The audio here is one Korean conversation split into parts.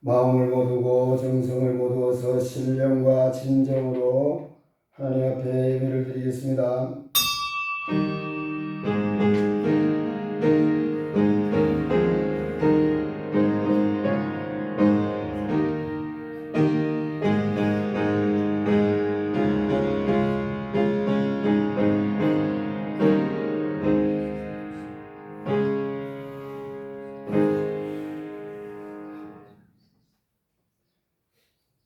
마음을 모두고 정성을 모두어서 신령과 진정으로 하나님 앞에 예배를 드리겠습니다.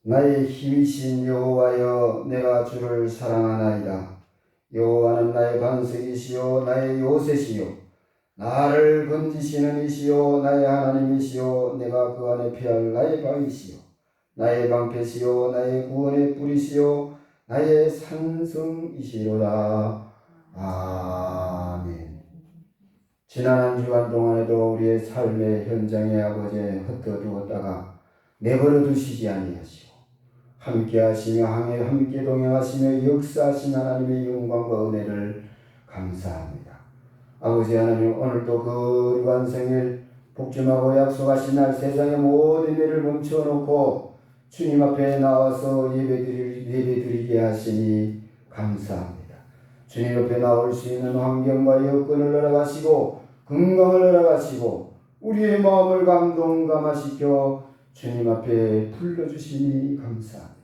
나의 힘이신 여호와여, 내가 주를 사랑하나이다. 여호와는 나의 반석이시요 나의 요새시요 나를 건지시는 이시요 나의 하나님이시요 내가 그 안에 피할 나의 방이시요 나의 방패시요 나의 구원의 뿌리시요 나의 산성이시로다. 아멘. 지난 한 주간 동안에도 우리의 삶의 현장에 아버지에 흩어두었다가 내버려 두시지 아니하시고 함께 하시며 함께 동행하시며 역사하신 하나님의 영광과 은혜를 감사합니다. 아버지 하나님, 오늘도 그 유한생일 복주하고 약속하신 날 세상의 모든 일을 멈춰놓고 주님 앞에 나와서 예배드리게 하시니 감사합니다. 주님 앞에 나올 수 있는 환경과 여건을 허락하시고 건강을 허락하시고 우리의 마음을 감동감화시켜 주님 앞에 불러주시니 감사합니다.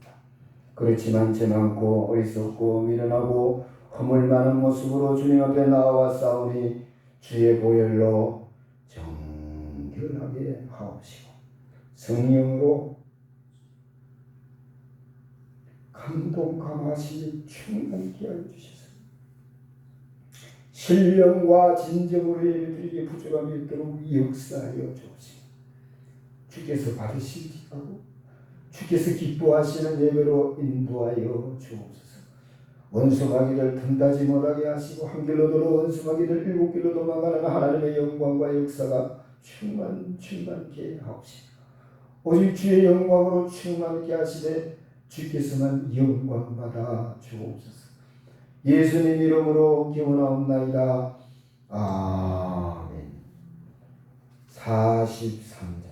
그렇지만 죄 많고 어리석고 미련하고 허물 많은 모습으로 주님 앞에 나와 싸우니 주의 보혈로 정결하게 하옵시고 성령으로 감동감화시니 충만케 하여 주시소서. 신령과 진정으로 예배드리게 부족함이 있도록 역사하여 주옵시고 주께서 받으시기 하고 주께서 기뻐하시는 예배로 인도하여 주옵소서. 원수마귀를 틈타지 못하게 하시고 한 길로 돌아 원수마귀를 일곱 길로 도망가는 하나님의 영광과 역사가 충만케 하옵시고 오직 주의 영광으로 충만케 하시되 주께서만 영광받아 주옵소서. 예수님 이름으로 기원하옵나이다. 아멘. 43장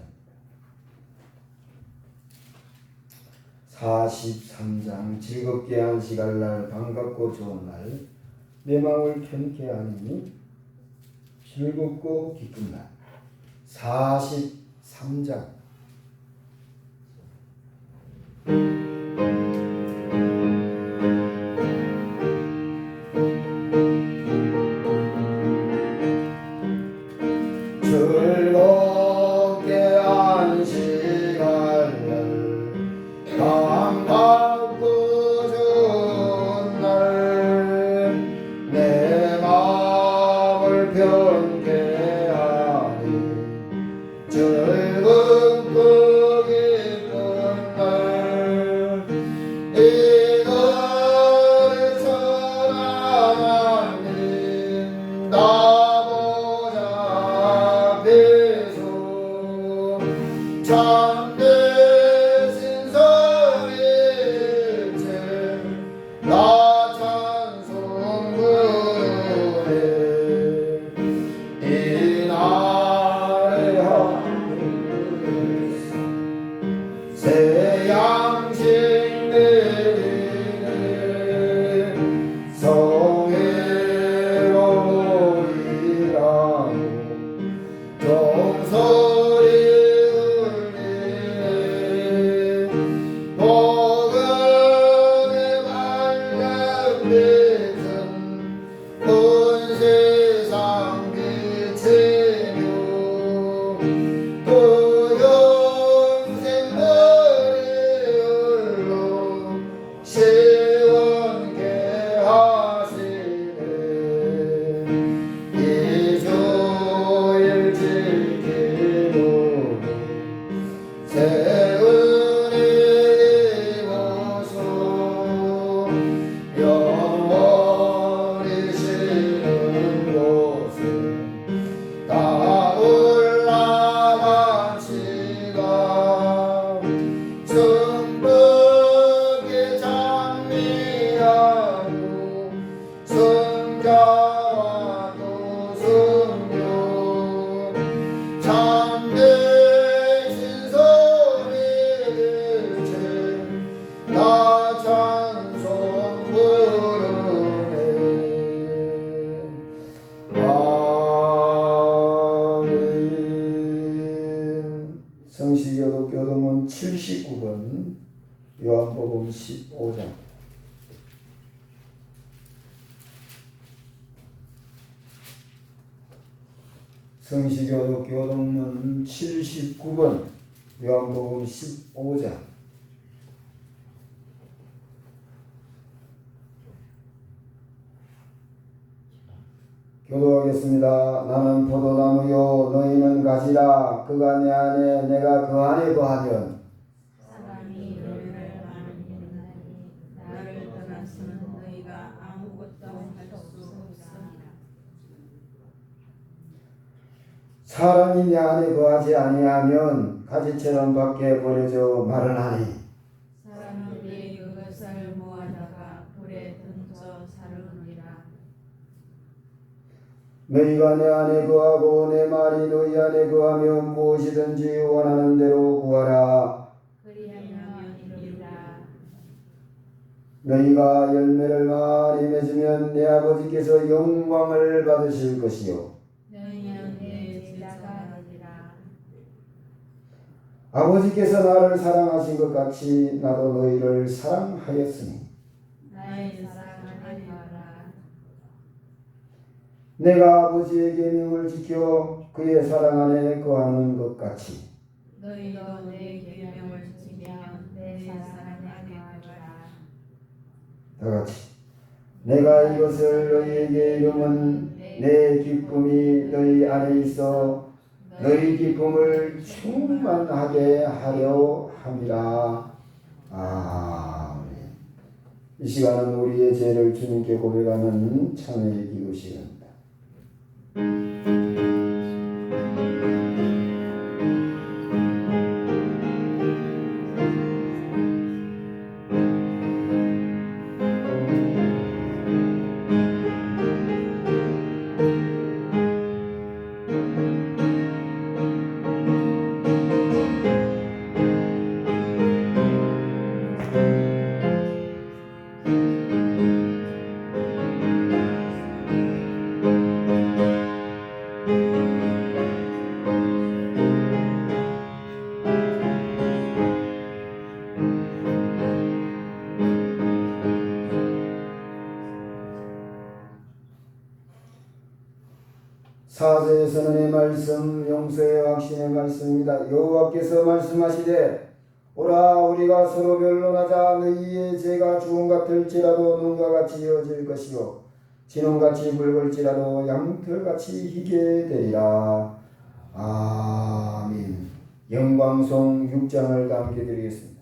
43장 즐겁게 안식할 날 반갑고 좋은 날 내 마음을 편케 하니 즐겁고 기쁜 날 43장 즐겁게 안식할 나 찬송 부르네 79번 요한복음 15장 성시교독 교독문 79번 요한복음 15장 교독하겠습니다. 나는 포도나무요 너희는 가지라. 그가 내 안에 내가 그 안에 거하면 사람이 너희를 많이 나를 떠났으면 너희가 아무것도 할 수 없으리라. 사람이 내 안에 거하지 아니하면 가지처럼 밖에 버려져 마르나니 사람들이 그것을 모아다가 불에 던져 사르느니라. 너희가 내 안에 거하고 내 말이 너희 안에 거하면 무엇이든지 원하는 대로 구하라. 그리하면 이루리라. 너희가 열매를 많이 맺으면 내 아버지께서 영광을 받으실 것이요 너희는 내 제자가 되리라. 아버지께서 나를 사랑하신 것 같이 나도 너희를 사랑하였으니 나의 사랑을 하라. 내가 아버지의 계명을 지켜 그의 사랑 안에 거하는 것 같이 너희도 내 계명을 지키면 내 사랑 안에 거하라. 다같이 내가 이것을 너희에게 이름은 내 기쁨이 너희 안에 있어 너희 기쁨을 충만하게 하려 함이라. 아멘. 이 시간은 우리의 죄를 주님께 고백하는 찬양의 기도 시간입니다. 사제에서는 이 말씀 용서의 확신의 말씀입니다. 여호와께서 말씀하시되 오라 우리가 서로 변론하자. 너희의 죄가 주홍 같을지라도 눈과 같이 이어질 것이요 진홍같이 붉을지라도 양털같이 희게 되리라. 아멘. 영광송 6장을 다 함께 드리겠습니다.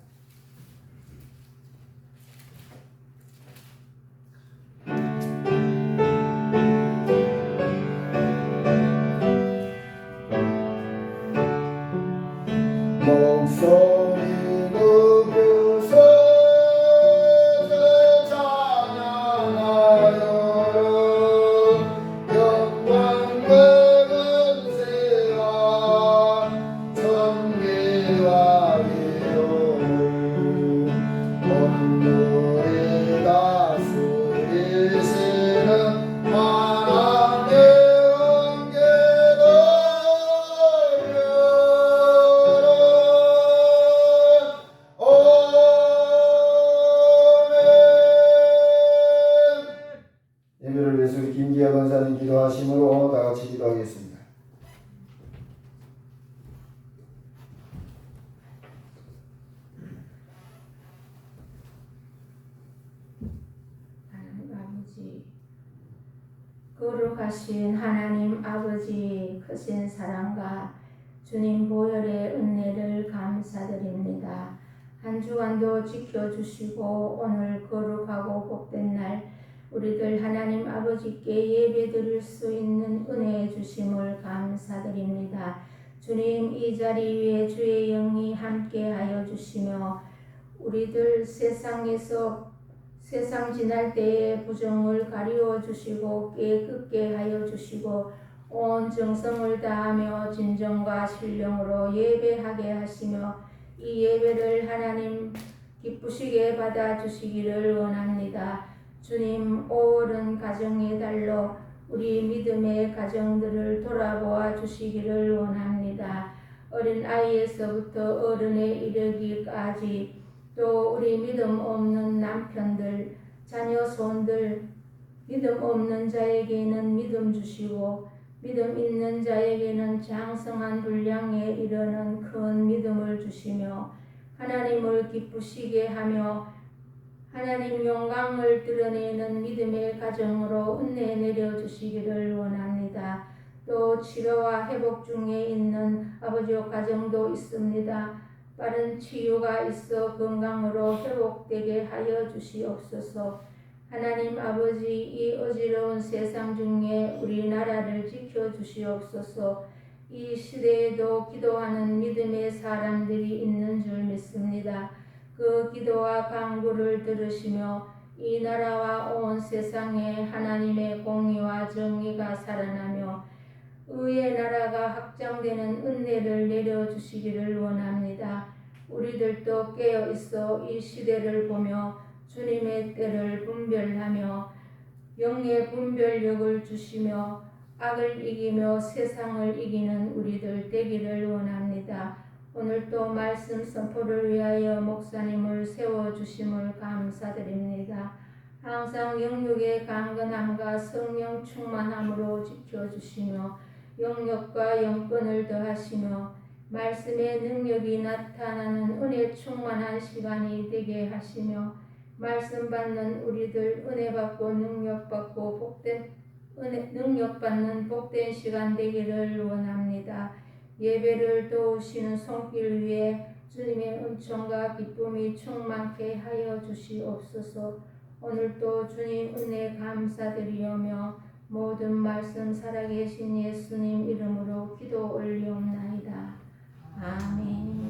목소리 높여서 찬양하여라. 영광과 권세와 존귀와 위로를 온물이 다스리시는 하나님의 은혜를 예배를 위해서 우리 김기아 권사님 기도하심으로 다 같이 기도하겠습니다. 하나님 아버지, 거룩하신 하나님 아버지 크신 사랑과 주님 보혈의 은혜를 감사드립니다. 한 주간도 지켜주시고 오늘 거룩하고 복된 날 우리들 하나님 아버지께 예배드릴 수 있는 은혜 주심을 감사드립니다. 주님 이 자리 위에 주의 영이 함께하여 주시며 우리들 세상에서 세상 지날 때에 부정을 가리워 주시고 깨끗게 하여 주시고 온 정성을 다하며 진정과 신령으로 예배하게 하시며 이 예배를 하나님 기쁘시게 받아 주시기를 원합니다. 주님 옳은 가정의 달로 우리 믿음의 가정들을 돌아보아 주시기를 원합니다. 어린 아이에서부터 어른에 이르기까지 또 우리 믿음 없는 남편들, 자녀, 손들, 믿음 없는 자에게는 믿음 주시고 믿음 있는 자에게는 장성한 분량에 이르는 큰 믿음을 주시며 하나님을 기쁘시게 하며 하나님 영광을 드러내는 믿음의 가정으로 은혜 내려주시기를 원합니다. 또 치료와 회복 중에 있는 아버지의 가정도 있습니다. 빠른 치유가 있어 건강으로 회복되게 하여 주시옵소서. 하나님 아버지, 이 어지러운 세상 중에 우리나라를 지켜주시옵소서. 이 시대에도 기도하는 믿음의 사람들이 있는 줄 믿습니다. 그 기도와 간구를 들으시며 이 나라와 온 세상에 하나님의 공의와 정의가 살아나며 의의 나라가 확장되는 은혜를 내려주시기를 원합니다. 우리들도 깨어있어 이 시대를 보며 주님의 때를 분별하며 영의 분별력을 주시며 악을 이기며 세상을 이기는 우리들 되기를 원합니다. 오늘도 말씀 선포를 위하여 목사님을 세워주심을 감사드립니다. 항상 영육의 강건함과 성령 충만함으로 지켜주시며 영역과 영권을 더하시며 말씀의 능력이 나타나는 은혜 충만한 시간이 되게 하시며 말씀 받는 우리들 은혜 받고 능력 받고 능력 받는 복된 시간 되기를 원합니다. 예배를 도우시는 손길 위에 주님의 은총과 기쁨이 충만케 하여 주시옵소서. 오늘도 주님 은혜 감사드리오며 모든 말씀 살아계신 예수님 이름으로 기도 올리옵나이다. 아멘.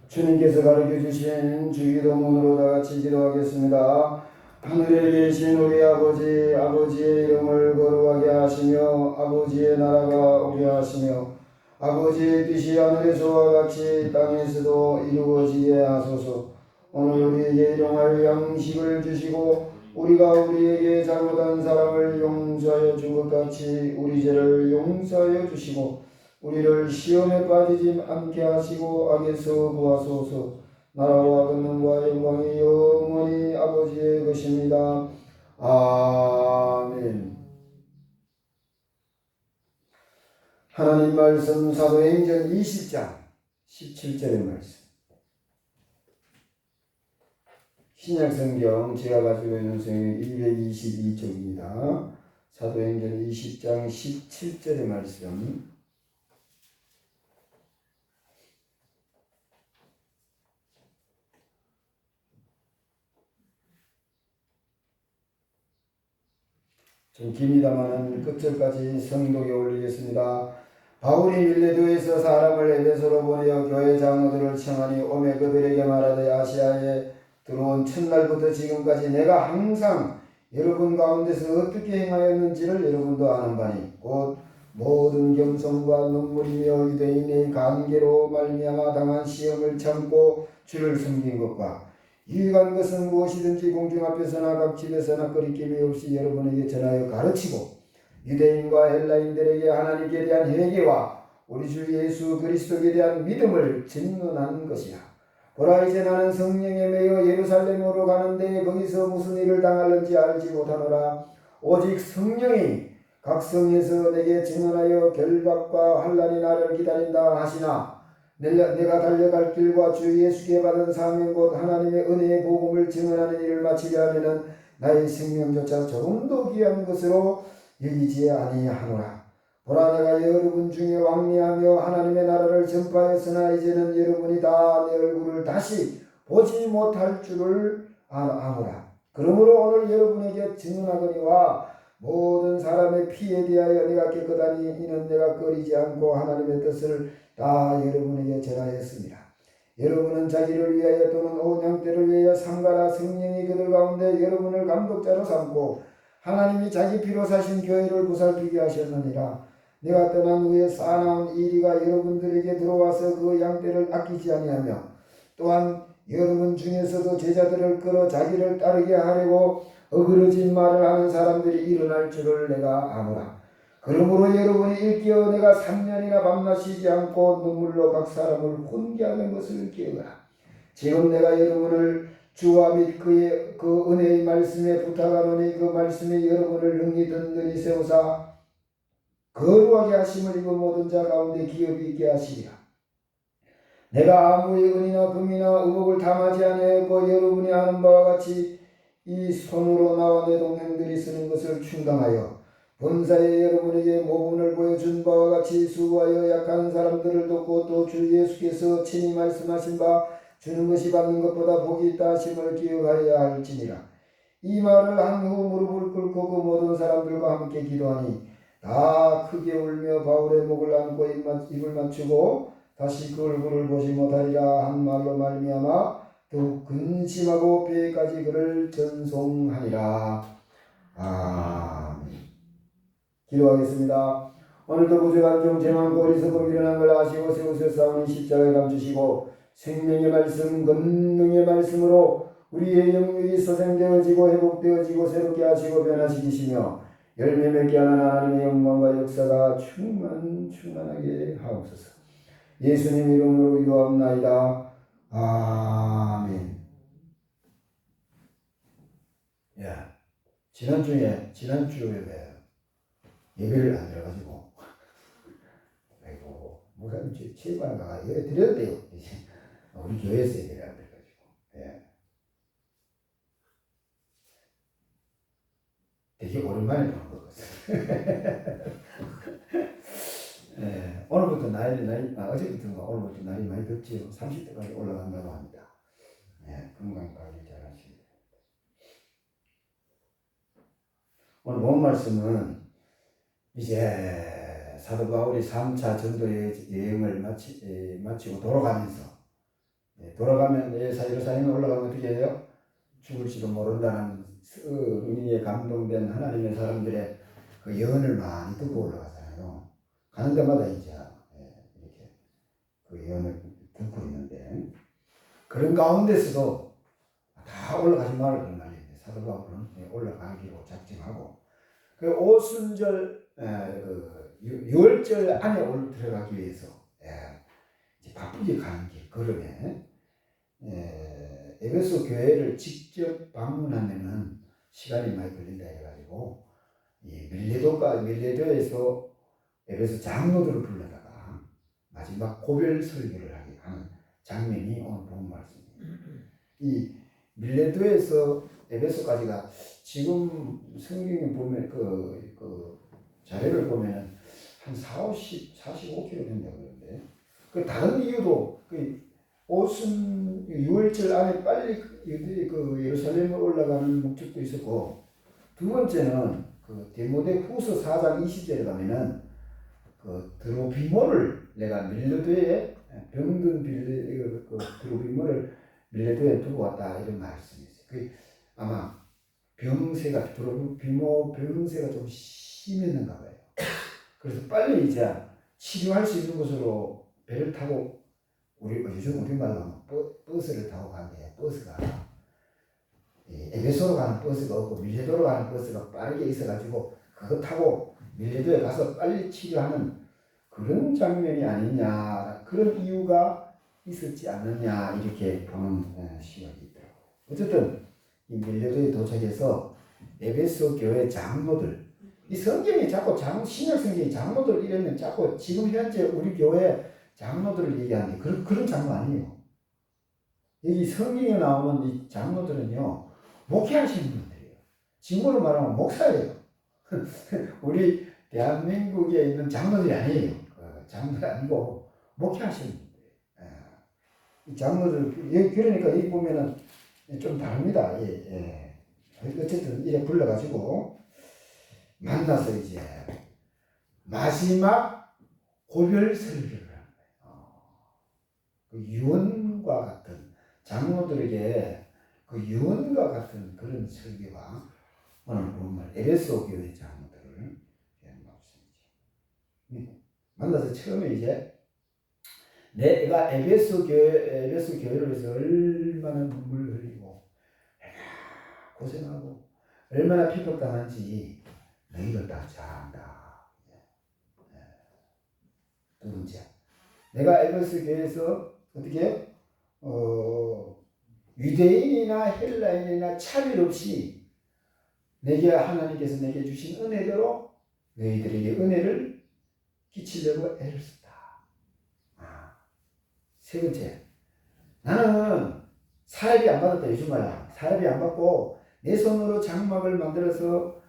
주님께서 가르쳐 주신 주기도문으로 다 같이 기도하겠습니다. 하늘에 계신 우리 아버지, 아버지의 이름을 거룩하게 하시며 아버지의 나라가 오게 하시며 아버지의 뜻이 하늘에서와 같이 땅에서도 이루어지게 하소서. 오늘 우리에게 일용할 양식을 주시고 우리가 우리에게 잘못한 사람을 용서하여 준 것 같이 우리 죄를 용서하여 주시고 우리를 시험에 빠지지 않게 하시고 악에서 구하소서. 나라와 권능과 영광이 영원히 아버지의 것입니다. 아멘. 하나님 말씀 사도행전 20장 17절의 말씀. 신약성경 제가 가지고 있는 성경 222쪽입니다. 사도행전 20장 17절의 말씀. 좀 깁니다마는 끝절까지 성독에 올리겠습니다. 바울이 밀레도에서 사람을 에베소로 보내어 교회 장로들을 청하니 오매 그들에게 말하되 아시아에 들어온 첫날부터 지금까지 내가 항상 여러분 가운데서 어떻게 행하였는지를 여러분도 아는 바니 곧 모든 겸손과 눈물이며 유대인의 관계로 말미암아 당한 시험을 참고 주를 섬긴 것과 유익한 것은 무엇이든지 공중 앞에서나 각 집에서나 거리낌이 없이 여러분에게 전하여 가르치고 유대인과 헬라인들에게 하나님께 대한 회개와 우리 주 예수 그리스도에 대한 믿음을 증언한 것이라. 보라 이제 나는 성령에 매여 예루살렘으로 가는데 거기서 무슨 일을 당할는지 알지 못하노라. 오직 성령이 각 성에서 내게 증언하여 결박과 환난이 나를 기다린다 하시나 내가 달려갈 길과 주 예수께 받은 사명 곧 하나님의 은혜의 복음을 증언하는 일을 마치려 하면은 나의 생명조차 조금도 귀한 것으로 여기지 아니하노라. 보라, 내가 여러분 중에 왕래하며 하나님의 나라를 전파하였으나 이제는 여러분이 다 내 얼굴을 다시 보지 못할 줄을 아노라. 그러므로 오늘 여러분에게 증언하거니와 모든 사람의 피에 대하여 내가 깨끗하니 이는 내가 꺼리지 않고 하나님의 뜻을 다 여러분에게 전하였습니다. 여러분은 자기를 위하여 또는 온 양떼를 위하여 삼가라. 성령이 그들 가운데 여러분을 감독자로 삼고 하나님이 자기 피로 사신 교회를 보살피게 하셨느니라. 내가 떠난 후에 쌓아나온 이리가 여러분들에게 들어와서 그 양떼를 아끼지 아니하며 또한 여러분 중에서도 제자들을 끌어 자기를 따르게 하려고 어그러진 말을 하는 사람들이 일어날 줄을 내가 아노라. 그러므로 여러분이 일깨어 내가 3년이나 밤낮 쉬지 않고 눈물로 각 사람을 훈계하는 것을 기억하라. 지금 내가 여러분을 주와 및 그의 그 은혜의 말씀에 부탁하노니 그 말씀이 여러분을 능히 든든히 세우사 거룩하게 하심을 입은 모든 자 가운데 기업이 있게 하시리라. 내가 아무의 은이나 금이나 의복을 담하지 아니하였고 여러분이 아는 바와 같이 이 손으로 나와 내 동생들이 쓰는 것을 충당하여 본사에 여러분에게 모분을 보여준 바와 같이 수고하여 약한 사람들을 돕고 또 주 예수께서 친히 말씀하신 바 주는 것이 받는 것보다 복이 있다 하심을 기억하여야 할지니라. 이 말을 한 후 무릎을 꿇고 그 모든 사람들과 함께 기도하니 다 크게 울며 바울의 목을 안고 입을 맞추고 다시 그 얼굴을 보지 못하리라 한 말로 말미암아 더욱 근심하고 폐까지 그를 전송하니라. 아멘. 기도하겠습니다. 오늘도 부족한 좀 재망고 어리석음 일어난 걸 아시고 세우셔 싸우는 십자가에 감추시고 생명의 말씀 권능의 말씀으로 우리의 영육이 소생되어지고 회복되어지고 새롭게 하시고 변화시키시며 열매 맺게 하는 하나님의 영광과 역사가 충만하게 하옵소서. 예수님 이름으로 기도합나이다. 아멘. 야, 지난주에 예배를 안 들어가지고 아이고 목사님 체육관가가 예배 드려도 돼요. 우리 교회에서 예배를 안 들어가지고 되게 오랜만에 보는 것 같아요. 오늘부터 어제부터인가 오늘부터 날이 많이 덥지요. 30도까지 올라간다고 합니다. 건강 관리 잘 하시기 바랍니다. 오늘 본 말씀은 이제 사도 바울이 3차 전도 여행을 마치고 돌아가면 예루살렘에 올라가면 어떻게 해요? 죽을지도 모른다는 은혜에 감동된 하나님의 사람들의 그 예언을 많이 듣고 올라가잖아요. 가는 데마다 이제 이렇게 그 예언을 듣고 있는데 그런 가운데서도 다 올라가지 말을 그런 말인데 사도 바울은 올라가기로 작정하고 그 오순절 유월절 안에 들어가기 위해서 이제 바쁘게 가는 길 걸음에 에베소 교회를 직접 방문하면은 시간이 많이 걸린다 해가지고 이 밀레도에서 에베소 장로들을 불러다가 마지막 고별 설교를 하게 하는 장면이 오늘 본 말씀입니다. 이 밀레도에서 에베소까지가 지금 성경에 보면 그 자료를 보면 한 45km 된다고 그러는데 그 다른 이유도 그 오순 6월절 안에 빨리 그 예루살렘에 올라가는 목적도 있었고 두 번째는 그 디모데 후서 4장 20절에 가면은 그 드로피모를 내가 밀레도에 병든 그 드로피모를 밀레도에 두고 왔다 이런 말씀이 있어요. 그 아마 병세가 병세가 좀 심했는가 봐요. 그래서 빨리 이제 치료할 수 있는 곳으로 배를 타고 요즘 우리말로 하면 버스를 타고 가는데 버스가 에베소로 가는 버스가 없고 밀레도로 가는 버스가 빠르게 있어가지고 그거 타고 밀레도에 가서 빨리 치료하는 그런 장면이 아니냐 그런 이유가 있었지 않느냐 이렇게 보는 시각이 있더라고요. 어쨌든 이 밀레도에 도착해서 에베소 교회 장로들 이 성경이 자꾸 신약 성경이 장로들 이러면 자꾸 지금 현재 우리 교회 장로들을 얘기하는데 그런 장로 아니에요. 여기 성경에 나오는 이 장로들은요, 목회하시는 분들이에요. 직무로 말하면 목사예요. 우리 대한민국에 있는 장로들이 아니에요. 장로가 아니고 목회하시는 분들이에요. 이 장로들, 그러니까 여기 보면은 좀 다릅니다. 어쨌든 이래 불러가지고 만나서 이제 마지막 고별 설교를 하는 거예요. 그 유언과 같은, 장로들에게 그 유언과 같은 그런 설교가 오늘 보면 에베소 교회 장로들을 만나서 처음에 이제 내가 에베소 교회를 위해서 얼마나 눈물을 흘리고 얼마나 고생하고 얼마나 핍박당한지 너희들 다 잘 안다. 두 번째, 내가 에베소 교회에서 어떻게 유대인이나 헬라인이나 차별 없이 내게 하나님께서 내게 주신 은혜대로 너희들에게 은혜를 끼치려고 애를 썼다. 세 번째, 나는 사례비 안 받았다. 요즘 말이야. 사례비 안 받고 내 손으로 장막을 만들어서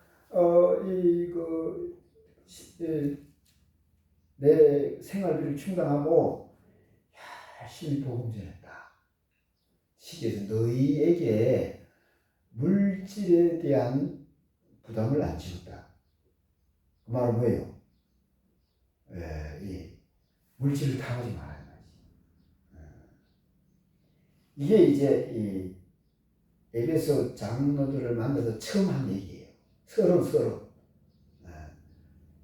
내 생활비를 충당하고 열심히 복음 전했다. 시기에서 너희에게 물질에 대한 부담을 안 지웠다. 그 말은 뭐예요? 이 물질을 탐하지 말아야 말이지. 이게 이제 이 에베소 장로들을 만나서 처음 한 얘기예요. 서로.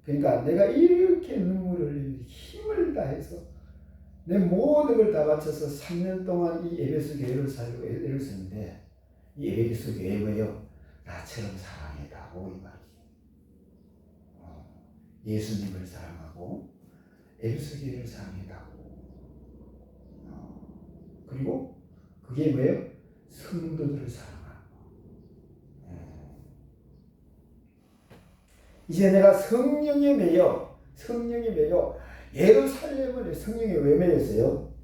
그러니까 내가 이렇게 눈물을 흘리면서 힘을 다해서 내 모든 걸 다 바쳐서 3년 동안 이 에베소 교회를 살고 애를 썼는데 이 에베소 교회 뭐예요? 나처럼 사랑해다고 이 말이지. 예수님을 사랑하고 에베소 교회를 사랑해다고. 그리고 그게 뭐예요? 성도들을 사랑하는 거. 이제 내가 성령에 매여 예루살렘을 성령에 왜 매였어요?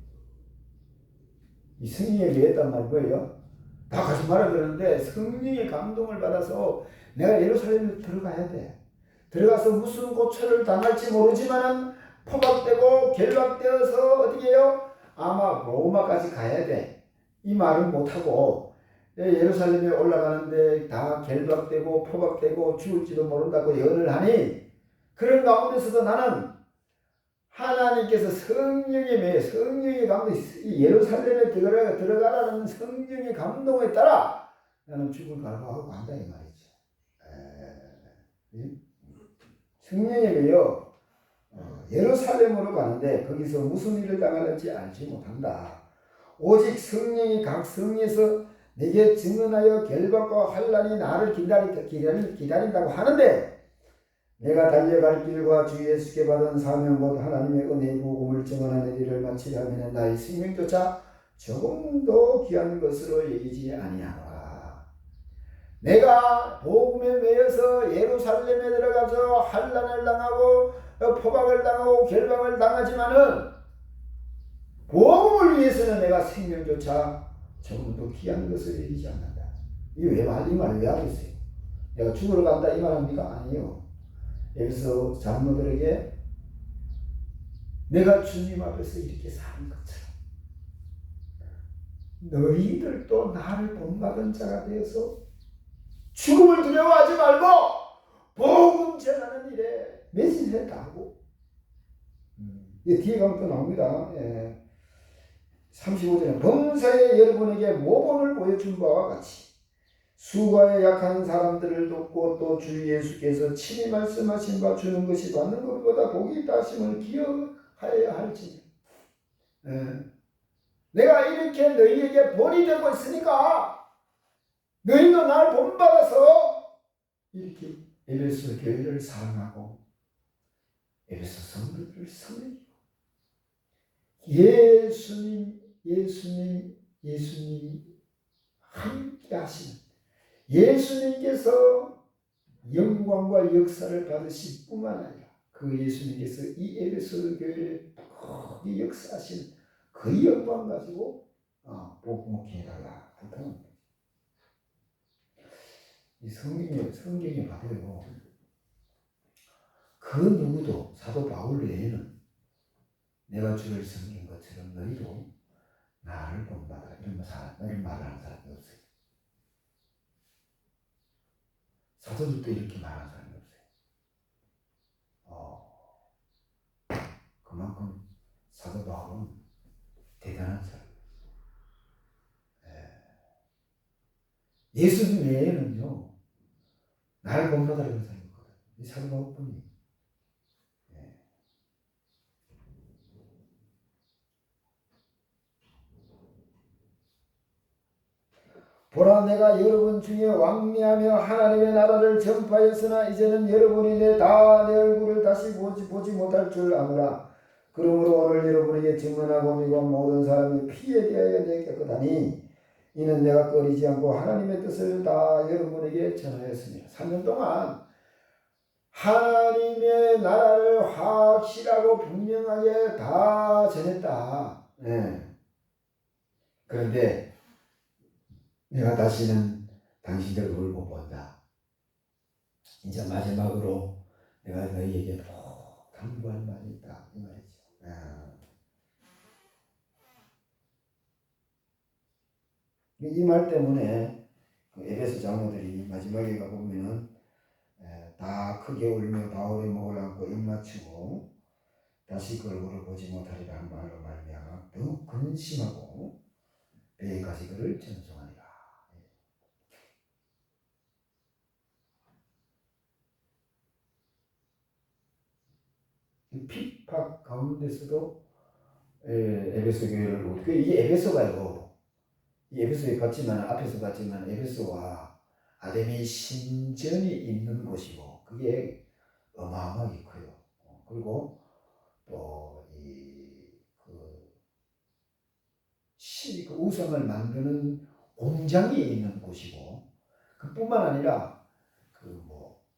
이 성령에 매였단 말이 뭐예요? 다 가지 마라 그러는데 성령의 감동을 받아서 내가 예루살렘에 들어가야 돼. 들어가서 무슨 고초를 당할지 모르지만은 포박되고 결박되어서 어떻게 해요? 아마 로마까지 가야 돼. 이 말은 못하고 예루살렘에 올라가는데 다 결박되고 포박되고 죽을지도 모른다고 예언을 하니 그런 가운데서도 나는 하나님께서 성령의 감동, 예루살렘에 들어가라는 성령의 감동에 따라 나는 죽을 각오하고 간다 이 말이죠. 성령에 매여 예루살렘으로 가는데 거기서 무슨 일을 당하는지 알지 못한다. 오직 성령이 각 성에서 내게 증언하여 결박과 환난이 나를 기다린다고 하는데 내가 달려갈 길과 주 예수께 받은 사명 곧 하나님의 은혜의 복음을 증언하는 일을 마치려 하면 나의 생명조차 조금도 귀한 것으로 여기지 아니하노라. 내가 복음에 매여서 예루살렘에 들어가서 환난을 당하고 포박을 당하고 결박을 당하지만은 복음을 위해서는 내가 생명조차 조금도 귀한 것을 여기지 않는다. 이 말을 왜 하겠어요? 내가 죽으러 간다 이 말합니까? 아니요. 여기서 장로들에게 내가 주님 앞에서 이렇게 사는 것처럼 너희들도 나를 본받은 자가 되어서 죽음을 두려워하지 말고 복음 전하는 일에 매진했다고. 뒤에 가면 또 나옵니다. 35절에 범사에 여러분에게 모범을 보여준 바와 같이 수고에 약한 사람들을 돕고 또 주 예수께서 친히 말씀하신 바 주는 것이 받는 것보다 복이 있다 하심을 기억하여야 할지니. 내가 이렇게 너희에게 본이 되고 있으니까 너희도 날 본받아서 이렇게 에베소 교회를 사랑하고 에베소 성도들을 섬기고 예수님이 함께 하시는 예수님께서 영광과 역사를 받으실 뿐만 아니라 그 예수님께서 이 에베소 교회를 이 역사하신 그 영광 가지고 복목해 달라 한다는 이 성경에 봐도요. 그 누구도 사도 바울 외에는 내가 주를 섬긴 것처럼 너희도 나를 본받아 이런 말을 하는 사람이 없어요. 사도들도 이렇게 말하는 사람이 없어요. 그만큼 사도 바울은 대단한 사람이에요. 예수님 외에는요 나를 본받으라는 사람이 없거든요. 이 사도 바울뿐이. 보라 내가 여러분 중에 왕래하며 하나님의 나라를 전파하였으나 이제는 여러분이 내 얼굴을 다시 보지 못할 줄 아노라. 그러므로 오늘 여러분에게 증언하고 미고 모든 사람이 피에 대하여 내게 깨끗하니 이는 내가 꺼리지 않고 하나님의 뜻을 다 여러분에게 전하였습니다. 3년 동안 하나님의 나라를 확실하고 분명하게 다 전했다. 그런데 내가 다시는 당신들 얼굴 못 본다. 이제 마지막으로 내가 너희에게 꼭 당부할 말이 있다. 이 말이죠. 이 말 때문에 그 에베소 장로들이 마지막에 가보면은 다 크게 울며 바울의 목을 안고 입 맞추고 다시 그 얼굴을 보지 못하리라 한 말로 말미암아 더욱 근심하고 배에까지 그를 전송하리라. 핍박 가운데서도 에베소 교회를 이 에베소가요. 이 에베소에 봤지만 앞에서 봤지만 에베소와 아데미 신전이 있는 곳이고 그게 어마어마하게 커요. 그리고 또 그 우상을 만드는 공장이 있는 곳이고 그뿐만 아니라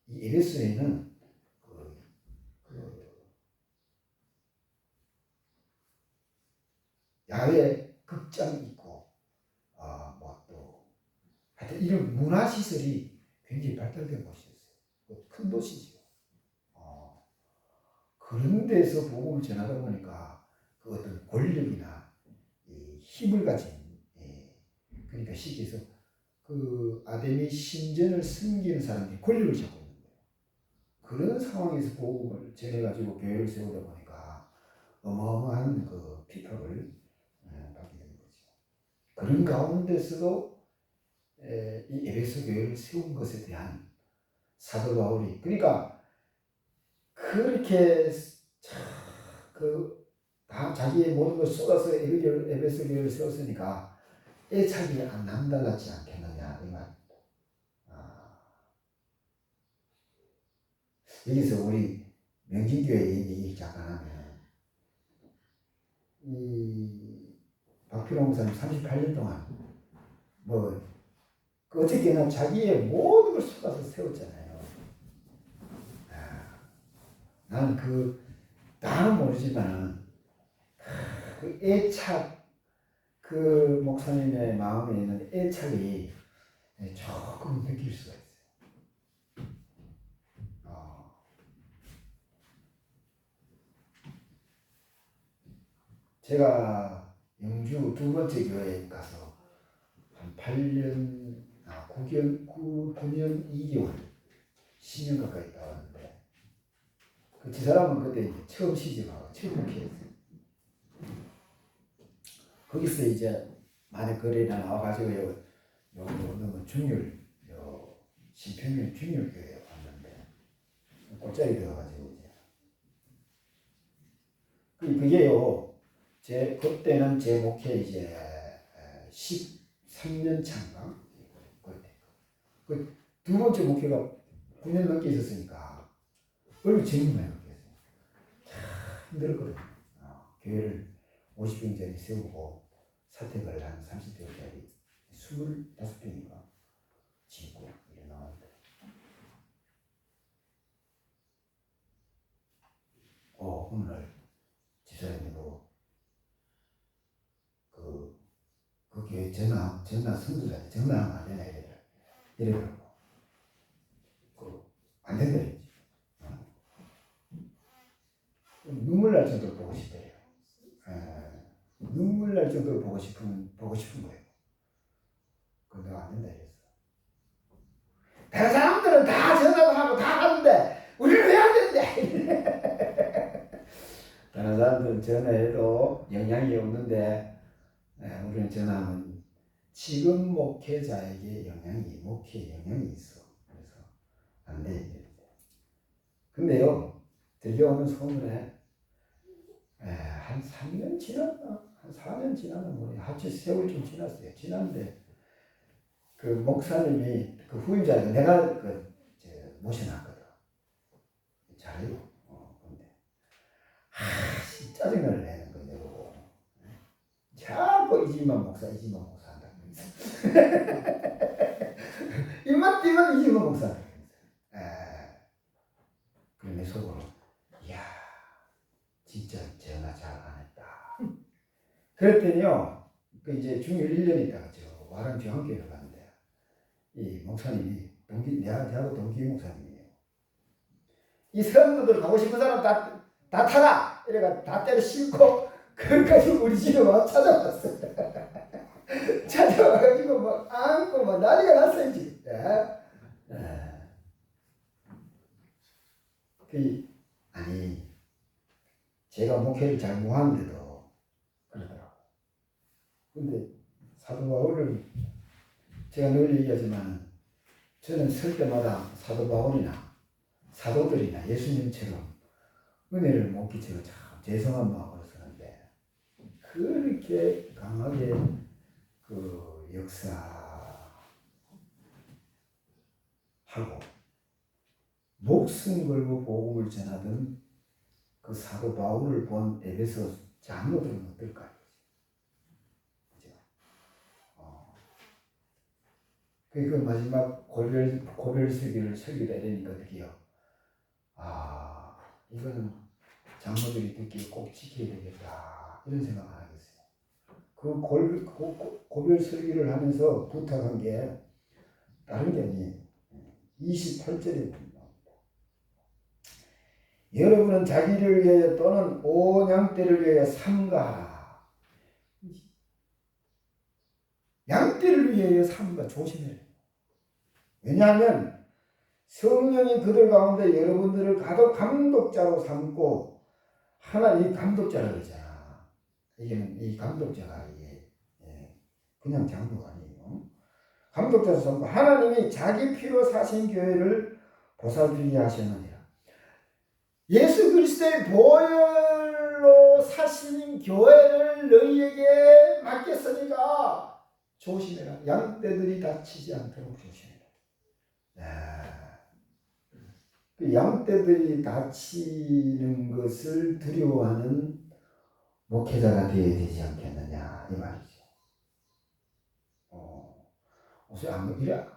이 에베소에는 야외 극장이 있고 또 하여튼 이런 문화시설이 굉장히 발달된 곳이었어요. 큰 도시죠. 그런 데서 복음을 전하다 보니까 그 어떤 권력이나 힘을 가진 그러니까 쉽게 해서 그 아데미 신전을 섬기는 사람들이 권력을 잡고 있는 거예요. 그런 상황에서 복음을 전해가지고 교회를 세우다 보니까 어마어마한 그 핍박을 받게 된 거죠. 그런 가운데서도 이 에베소 교회를 세운 것에 대한 사도 바울이 그러니까 그렇게 다 자기의 모든 걸 쏟아서 에베소 교회를 세웠으니까 애착이 안 남달랐지 않겠느냐 이 말입니다. 여기서 우리 명진교회 얘기 잠깐 하면 이 박필홍 목사님 38년 동안 어떻게나 자기의 모든 걸 쏟아서 세웠잖아요. 나는 나는 모르지만 그 애착 그 목사님의 마음에 있는 애착이 조금 느낄 수가 있어요. 제가 영주 두 번째 교회에 가서 한 9년 2개월 10년 가까이 있다 왔는데 그 집사람은 그때 이제 처음 시집하고 처음 목회했어요. 거기서 이제 많은 거리나 나와가지고 중률 신평면 중률교회에 왔는데 꽃자리 되어가지고 이제 그게요. 그때는 제 목회 이제 13년 차인가 그 두 번째 목회가 9년 넘게 있었으니까 얼굴 재미 많이 바뀌었어요. 참 힘들었거든요. 교회를 50평짜리 세우고 사택을 한 30평짜리 25평인가 짓고 이래 나왔는데 오늘 집사람이 그 교회 전화 선교사한테 전화하면 안 되나 이래가지고 안 된다 이랬지. 눈물 날 정도로 보고 싶대요. 눈물 날 정도로 보고 싶은 거예요. 그거 내가 안 된다 이랬어. 다른 사람들은 다 전화도 하고 다 하는데 우리는 왜 안 되는데? 다른 사람들은 전화해도 영향이 없는데 우리는 전화하면 지금 목회자에게 목회에 영향이 있어. 그래서 안 돼. 근데요, 들려오는 소문에 한 3년 지났나? 한 4년 지났나? 하여튼 세월 좀 지났어요. 지났는데 그 목사님이 그 후임자가 내가 모셔놨거든. 잘해요. 근데 짜증을 내는 거예요. 보고. 자꾸 이지만 목사 한다. 입만 띄면 이지만 목사 한다. 그래 내 속으로 이야 진짜 전화 잘 안 했다. 그랬더니요 그 이제 중일 1년 있다가 저 와랑 중앙교회를 갔는데 이 목사님이 내하고 동기 목사님이에요. 이 성도들 가고 싶은 사람 다 타라 이래가 다 때려 싣고 그까지 우리 집에 와 찾아왔어요. 찾아와가지고 막 안고 막 난리가 났어요 지금. 아니 제가 목회를 잘 못하는데도 그러더라고. 근데 사도 바울을 제가 늘 얘기하지만 저는 설 때마다 사도 바울이나 사도들이나 예수님처럼 은혜를 못 끼치고 참 죄송한 마음으로 서는데 그렇게 강하게 그 역사하고 목숨 걸고 복음을 전하던 그 사도 바울을 본 에베소 장로들은 어떨까요? 그죠? 그 마지막 고별 설교를 해야 되니까 이거는 장로들이 듣기에 꼭 지켜야 되겠다 이런 생각 안 하겠어요. 그 고별 설교를 하면서 부탁한 게 다른 게 아니에요. 28절에 보면 여러분은 자기를 위하여 또는 온 양떼를 위하여 삼가하라. 양떼를 위하여 삼가 조심해라. 왜냐하면 성령이 그들 가운데 여러분들을 감독자로 삼고 하나님 감독자라고 그러잖아. 이 감독자가 그냥 장로가 아니에요. 감독자로 삼고 하나님이 자기 피로 사신 교회를 보살피게 하셨느니라. 예수 그리스도의 보혈로 사신 교회를 너희에게 맡겼으니까 조심해라. 양떼들이 다치지 않도록 조심해라. 그 양떼들이 다치는 것을 두려워하는 목회자가 되어야 되지 않겠느냐 이 말이죠.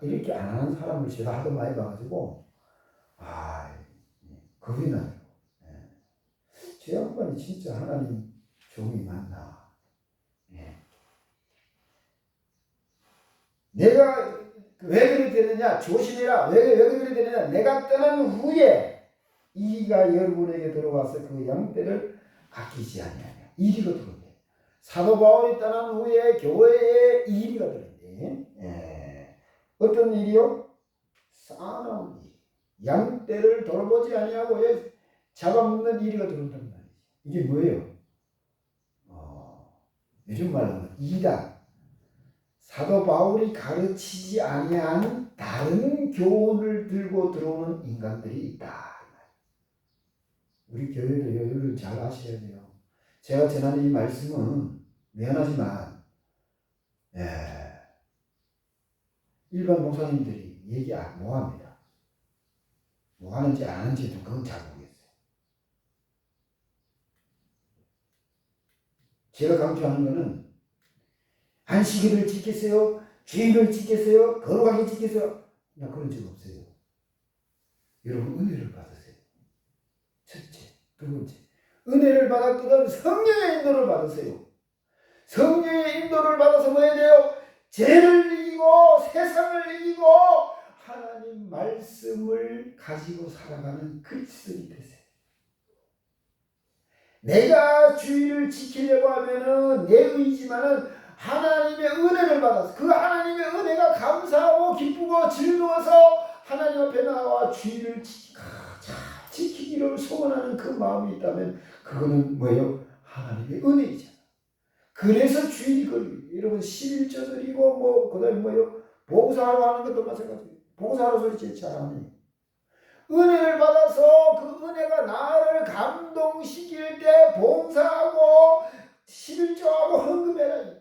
이렇게 안 하는 사람을 제가 하도 많이 봐가지고 겁이 나요. 저 양반이 진짜 하나님 종이 맞나. 내가 왜 그렇게 되느냐 조심해라. 왜 그렇게 되느냐 내가 떠난 후에 이가 여러분에게 들어와서 그 양떼를 아끼지 아니하냐. 이리가 들어온대. 사도 바울이 떠난 후에 교회에 이리가 들어온대. 어떤 일이요? 싸나운 일. 양떼를 돌보지 아니하고 잡아먹는 이리가 들어온단 말이지. 이게 뭐예요? 요즘 말로 이단. 사도 바울이 가르치지 아니한 다른 교훈을 들고 들어오는 인간들이 있다. 우리 교회도 이걸 잘 아셔야 돼요. 제가 전하는 이 말씀은 미안하지만 일반 목사님들이 얘기 못합니다. 뭐 하는지 안 하는지도 그건 잘 모르겠어요. 제가 강조하는 것은 안식일을 지키세요, 주일을 지키세요, 거룩하게 지키세요. 나 그런 적 없어요. 여러분 은혜를 받으세요. 첫째, 두 번째 은혜를 받았거든 성령의 인도를 받으세요. 성령의 인도를 받아서 뭐 해야 돼요? 죄를 이기고 세상을 이기고 하나님 말씀을 가지고 살아가는 그리스도인이 되세요. 내가 주의를 지키려고 하면은 내 의지만은 하나님의 은혜를 받아서 그 하나님의 은혜가 감사하고 기쁘고 즐거워서 하나님 앞에 나와 주의를 잘 지키기를 소원하는 그 마음이 있다면 그거는 뭐예요? 하나님의 은혜이잖아. 그래서 주일이 걸리고 여러분 11조 드리고 뭐 그다음에 뭐예요? 봉사하러 하는 것도 마찬가지예요. 봉사하러 소리 제일 잘하네. 은혜를 받아서 그 은혜가 나를 감동시킬 때 봉사하고 11조하고 헌금해라.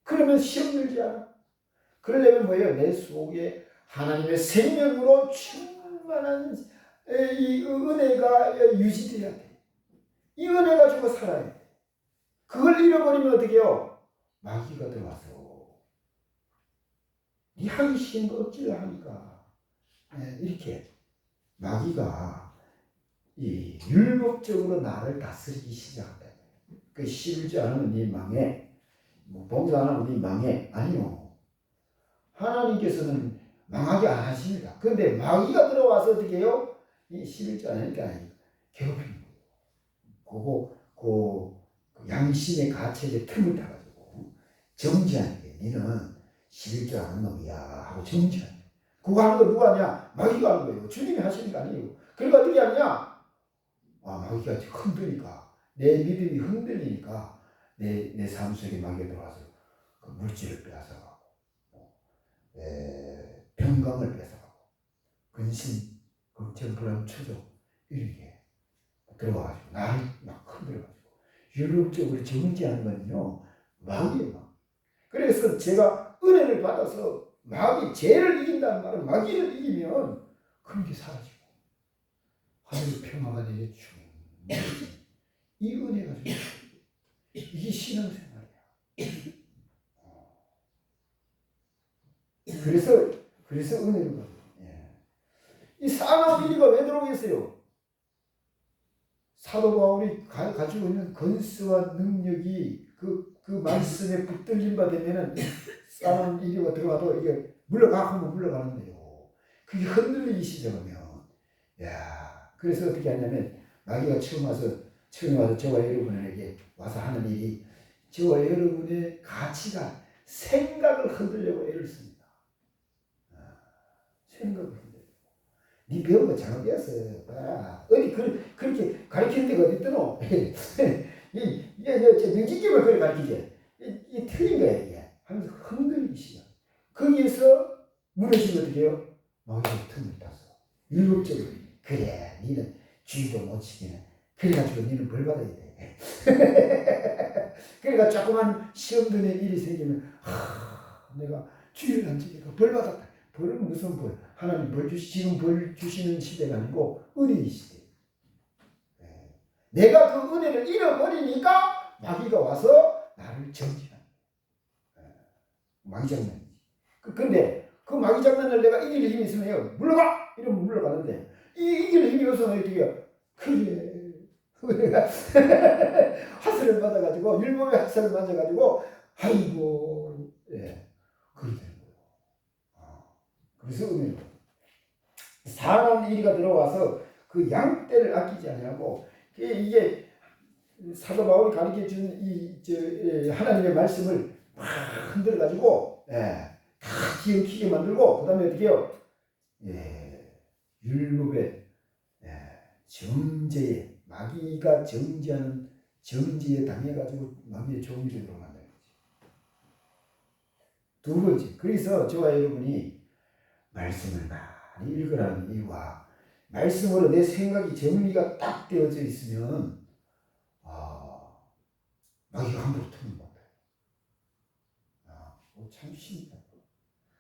그러면 시험 들지 않아. 그러려면 뭐예요? 내 속에 하나님의 생명으로 충만한 이 은혜가 유지돼야 돼. 이 은혜 가지고 살아야 돼. 그걸 잃어버리면 어떻게 해요? 마귀가 들어와서 네 하기 싫은 거 어찌려 하니까 이렇게 마귀가 이 율법적으로 나를 다스리기 시작한다. 그 11조 안 하면 네 망해. 뭐 봉사 안 하면 네 망해. 아니요. 하나님께서는 망하게 안 하십니다. 그런데 마귀가 들어와서 어떻게 해요? 이 11조 안 하니까 괴롭히는 거예요. 그 양심의 가책에 틈을 타가지고 정지하는 게 너는 11조 하는 놈이야 하고 정지하는 거예요. 그거 하는 거 누가 하냐? 마귀가 하는 거예요. 주님이 하시는 거 아니에요. 그러니까 어떻게 하냐? 마귀가 흔들리니까 내 믿음이 흔들리니까 내 삶 속에 마귀가 들어와서 그 물질을 빼앗아가고 평강을 뺏어가고 근심, 걱정, 불안, 초조 이렇게 들어와가지고 나를 막 흔들어가지고 율법적으로 정지하는 거는요 마귀예요. 그래서 제가 은혜를 받아서 마귀 죄를 이긴다는 말은 마귀를 이기면 그런 게 사라지고 하늘의 평화가 내게 이 은혜가 좀 이게 신앙생활이야. 그래서 은혜를 받아요. 이 사람 비리가 왜 들어오겠어요? 사도 바울이 가지고 있는 건수와 능력이 그 말씀에 붙들림 바 되면은 사람 이리가 들어와도 이게 물러가면 물러가는데요. 그게 흔들리기 시작하면 그래서 어떻게 하냐면 마귀가 처음에 와서 저와 여러분에게 와서 하는 일이 저와 여러분의 가치가 생각을 흔들려고 애를 씁니다. 생각을 흔들려고. 네 배운 거 잘못 배웠어. 어디 그렇게 가르치는 데가 어디 있더노? 이게 명진gem을 그걸 가르치지. 이게 틀린 거야 이게. 하면서 흔들리기 시작. 거기에서 무너지면 어떻게 해요? 마귀가 틈을 타서 율법적으로 그래 니는 주의도 못 지키네. 그래가지고 니는 벌 받아야 돼. 그러니까 조그만 시험 드는 일이 생기면 내가 주의를 안 지키니까 벌 받았다. 벌은 무슨 벌? 하나님 지금 벌 주시는 시대가 아니고 은혜의 시대. 내가 그 은혜를 잃어버리니까 마귀가 와서 나를 정지하는 마귀 장난이지. 근데 그 마귀 장난을 내가 이길 힘이 있으면 해요. 물러가! 이러면 물러가는데 이길 힘이 없으면 어떻게 해요? 그래. 내가 하슬을 받아가지고 율법의 하슬을 맞아가지고 아이고 그렇게 되는 거예요. 그래서 은혜로 사람 일이가 들어와서 그 양떼를 아끼지 아니하고 이게 사도 바울이 가르쳐준 하나님의 말씀을 막 흔들어가지고 다 기억히게 만들고 그 다음에 어떻게 해요? 율법의 정죄에 마귀가 정지하는 정지에 당해가지고 마귀의 종류로 만나는 거지. 두 번째, 그래서 저와 여러분이 말씀을 많이 읽으라는 이유와 말씀으로 내 생각이 정리가 딱 되어져 있으면 마귀가 함부로 틈을 못 봐요. 참 쉽다.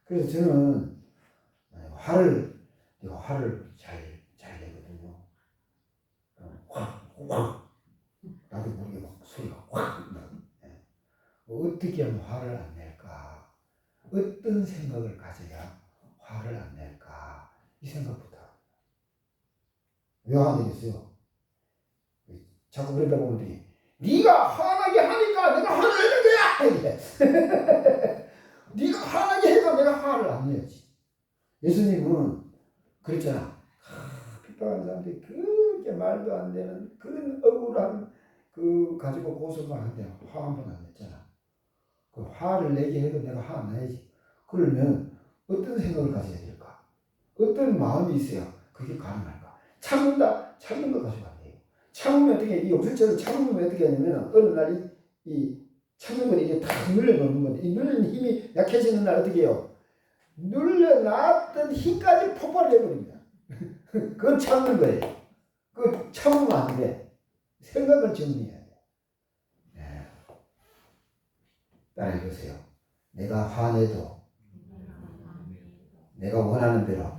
그래서 저는 화를 잘 내거든요. 확 나도 모르게 막 소리가 확 나요. 어떻게 하면 화를 안 낼까? 어떤 생각을 가져야 화를 안 낼까? 이 생각부터. 왜 안 되겠어요? 자꾸 그러다 보면 네가 화나게 하니까 내가 화를 내는 거야. 네가 화나게 해도 내가 화를 안 내야지. 예수님은 그랬잖아. 핍박하는 사람들이 그렇게 말도 안 되는 그런 억울한 그 가지고 고소만 한데 화 한 번 안 냈잖아. 그 화를 내게 해도 내가 화 안 내야지. 그러면 어떤 생각을 가져야 될까? 어떤 마음이 있어야 그게 가능할까? 참는다. 참는 거 가지고 안 돼요. 참으면 어떻게 이 욕설처럼 참으면 어떻게 하냐면 어느 날 이 참는 건 이게 다 눌려놓는 건데 이 눌리는 힘이 약해지는 날 어떻게 해요? 눌려놨던 힘까지 폭발해버립니다. 그건 참는 거예요. 그 참으면 안 돼. 생각을 정리해야 돼. 네. 따라해보세요. 내가 화내도 내가 원하는 대로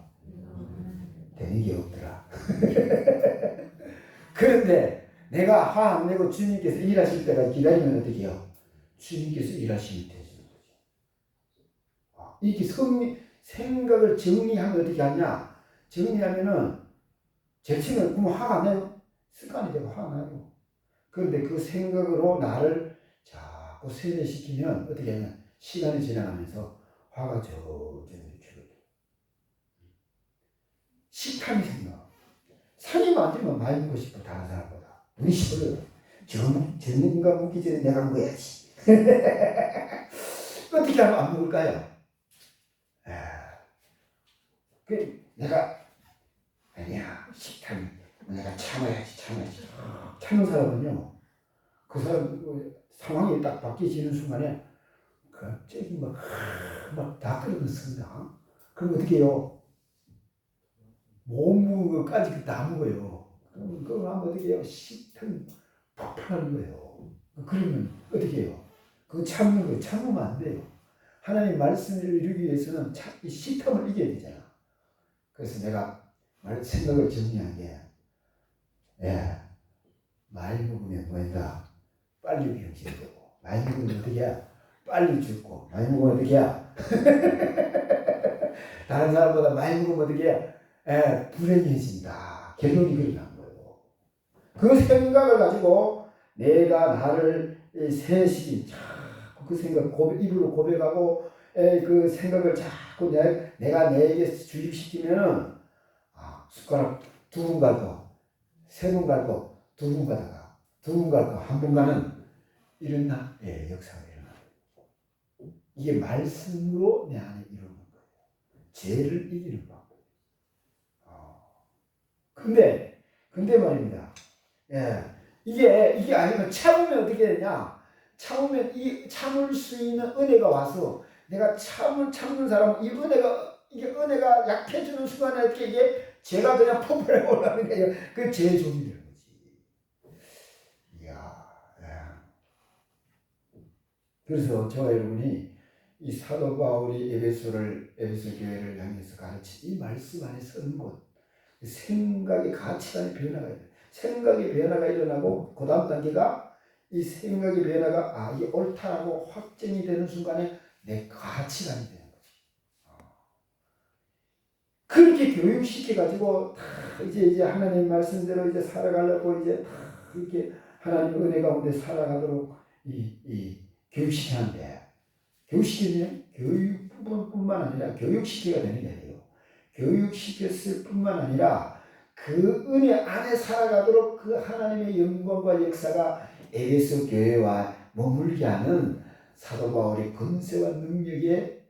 되는 게 없더라. 그런데 내가 화 안 내고 주님께서 일하실 때가 기다리면 어떻게 해요? 주님께서 일하시면 되는 거죠. 이렇게 생각을 정리하면 어떻게 하냐? 정리하면은 제치면 그럼 화가 안 나요? 습관이 되고 화가 나요. 그런데 그 생각으로 나를 자꾸 세뇌시키면 어떻게 하냐? 시간이 지나가면서 화가 저절로 줄어들어요. 식탐이 생겨. 산이 만들면 많이 먹고 싶어 다른 사람보다. 우리 싶어요. 저 인간 먹기 전에 내가 먹어야지. 어떻게 하면 안 먹을까요? 내가 아니야 식탐이 내가 참아야지. 참는 사람은요 그 사람 상황이 딱 바뀌어지는 순간에 갑자기 막다 끓여놓습니다. 그럼 어떻게 해요? 못 먹은 것까지 다 먹어요. 그럼 그거 하면 어떻게 해요? 식탐 폭발하는 거예요. 그러면 어떻게 해요? 그거 참는 거예요. 참으면 안 돼요. 하나님 말씀을 이루기 위해서는 이 식탐을 이겨야 되잖아. 그래서 내가 생각을 정리한 게, 많이 먹으면 뭐인가? 빨리 병신되고, 많이 먹으면 어떻게 해? 빨리 죽고, 많이 먹으면 어떻게 해? 다른 사람보다 많이 먹으면 어떻게 해? 불행해진다. 결론이 그러는 거예요. 그 생각을 가지고 내가 나를 세시킨 그 생각 입으로 고백하고 그 생각을 자꾸 내가 내게 주입시키면은 숟가락 2분 갈고 3분 갈고 2분 가다가 2분 갈고 1분 가는 이런 역사가 일어나요. 이게 말씀으로 내 안에 이루는 거예요. 죄를 이기는 방법. 근데 말입니다. 이게 아니면 참으면 어떻게 되냐? 참으면 이 참을 수 있는 은혜가 와서 내가 참는 사람은 이게 은혜가 약해지는 순간에 이게 죄가 그냥 폭발해 올라가는 거예요. 그 죄의 종이 되는 거지. 이야. 그래서 저와 여러분이 이 사도 바울이 에베소 교회를 향해서 가르친 이 말씀 안에 서는 곳, 생각의 가치관의 변화가 일어나요. 생각의 변화가 일어나고 그 다음 단계가 이 생각의 변화가 이게 옳다라고 확정이 되는 순간에 내 가치관이 되는 거지. 그렇게 교육시켜가지고 이제 하나님 말씀대로 이제 살아가려고 이제 이렇게 하나님 은혜 가운데 살아가도록 이 교육시키는데 교육시키면 교육뿐만 아니라 교육시키가 되는 게 아니에요. 교육시켰을 뿐만 아니라 그 은혜 안에 살아가도록 그 하나님의 영광과 역사가 에베소 교회와 머물게 하는 사도 바울의 권세와 능력의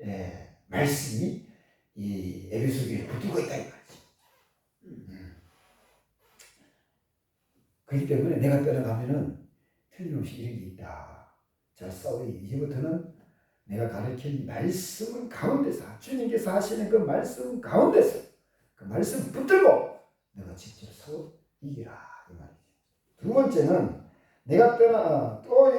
말씀이 이 에베소 교회에 붙들고 있다 이 말이지. 그렇기 때문에 내가 떠나가면은 틀림없이 이런 게 있다. 자, 싸우리 이제부터는 내가 가르친 말씀 가운데서 주님께서 하시는 그 말씀 가운데서 그 말씀 붙들고 내가 직접 서 이기라 이 말이죠. 두 번째는 내가 떠나 또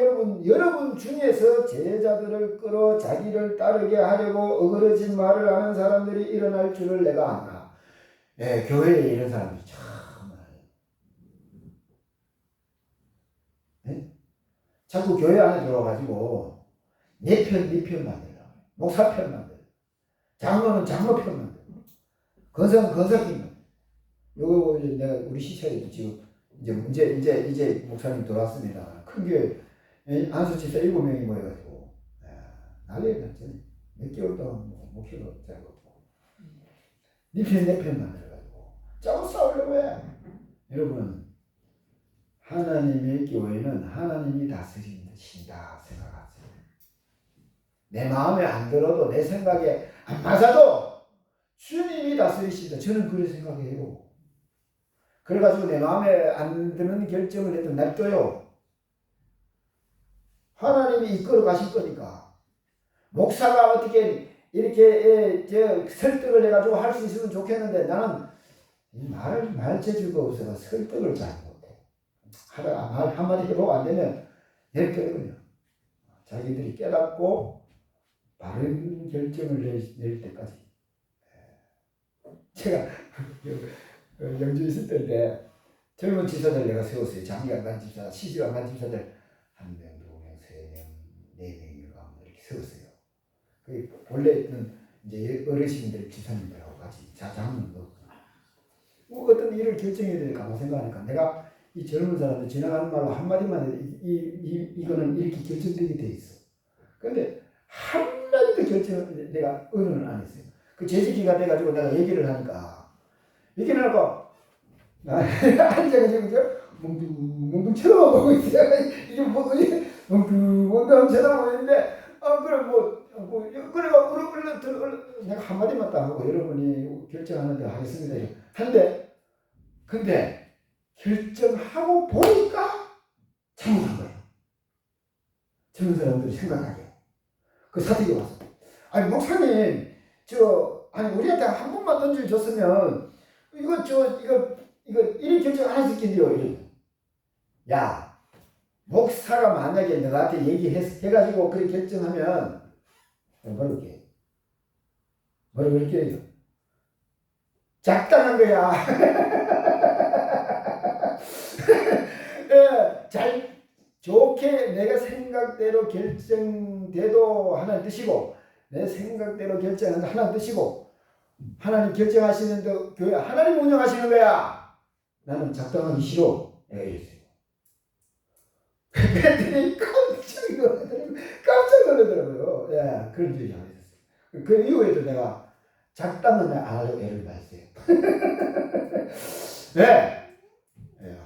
여러분 중에서 제자들을 끌어 자기를 따르게 하려고 어그러진 말을 하는 사람들이 일어날 줄을 내가 아나. 교회에 이런 사람들이 참 많아요. 자꾸 교회 안에 들어와가지고 네 편 만들라. 목사 편 만들라. 장로는 장로 편 만들라. 건설은 건설 편 만들라. 요거 내가 우리 시찰에도 지금 이제 목사님 돌아왔습니다. 큰 교회 안수집사 7명이 모여가지고 난리가 났죠. 몇 개월 동안 목회가 짜고 네 편 내 편 만들어가지고 짜고 싸우려고 해. 여러분 하나님의 교회는 하나님이 다스린다 생각하세요. 내 마음에 안 들어도 내 생각에 안 맞아도 주님이 다스리신다. 저는 그렇게 생각해요. 그래가지고 내 마음에 안 드는 결정을 해도 냅둬요. 하나님이 이끌어 가실 거니까. 목사가 어떻게 이렇게 설득을 해가지고 할 수 있으면 좋겠는데 나는 말 재주가 없어서 설득을 잘 못해. 하다가 말 한마디 해보고 안 되면 냅둬요. 자기들이 깨닫고 바른 결정을 낼 때까지. 제가 영주 있을 때인데 젊은 집사들 내가 세웠어요. 장기 안 간 집사, 시집 안 간 집사들 1명, 2명, 3명, 4명인가 이렇게 세웠어요. 그 원래는 이제 어르신들 집사님들하고 같이 자장는 거. 뭐 어떤 일을 결정해야 될까 생각하니까 내가 이 젊은 사람들 지나가는 말로 한마디만 해도 이거는 이렇게 결정되게 돼 있어. 그런데 한마디도 결정을 내가 의논을 안 했어요. 그 재직기가 돼가지고 내가 얘기를 하니까 앉아가지고 멍둥 쳐다보고 있어요. 이게 뭐 멍둥 쳐다보고 있는데 그래가 내가 한마디만 딱 하고 여러분이 결정하는 대로 하겠습니다. 근데 결정하고 보니까 잘못한 거예요. 젊은 사람들이 생각하게. 그 사택이 와서 아니 목사님 우리한테 한 번만 던질 줬으면 이거 이런 결정 안 할 수 있겠네요. 이러면 야 목사가 만약에 너한테 얘기해가지고 그렇게 결정하면 뭐라고 그럴게요. 작당한 거야. 잘 좋게 내가 생각대로 결정돼도 하나님 뜻이고 내 생각대로 결정하는 하나님 뜻이고 하나님 결정하시는 교회 하나님 운영하시는 거야. 나는 작당하기 싫어. 내가 이랬어요. 그랬더니 깜짝 놀라더라고요. 예, 그런 적이 안 있었어요. 그 이후에도 내가 작당은 안 하려고 애를 봤어요. 네.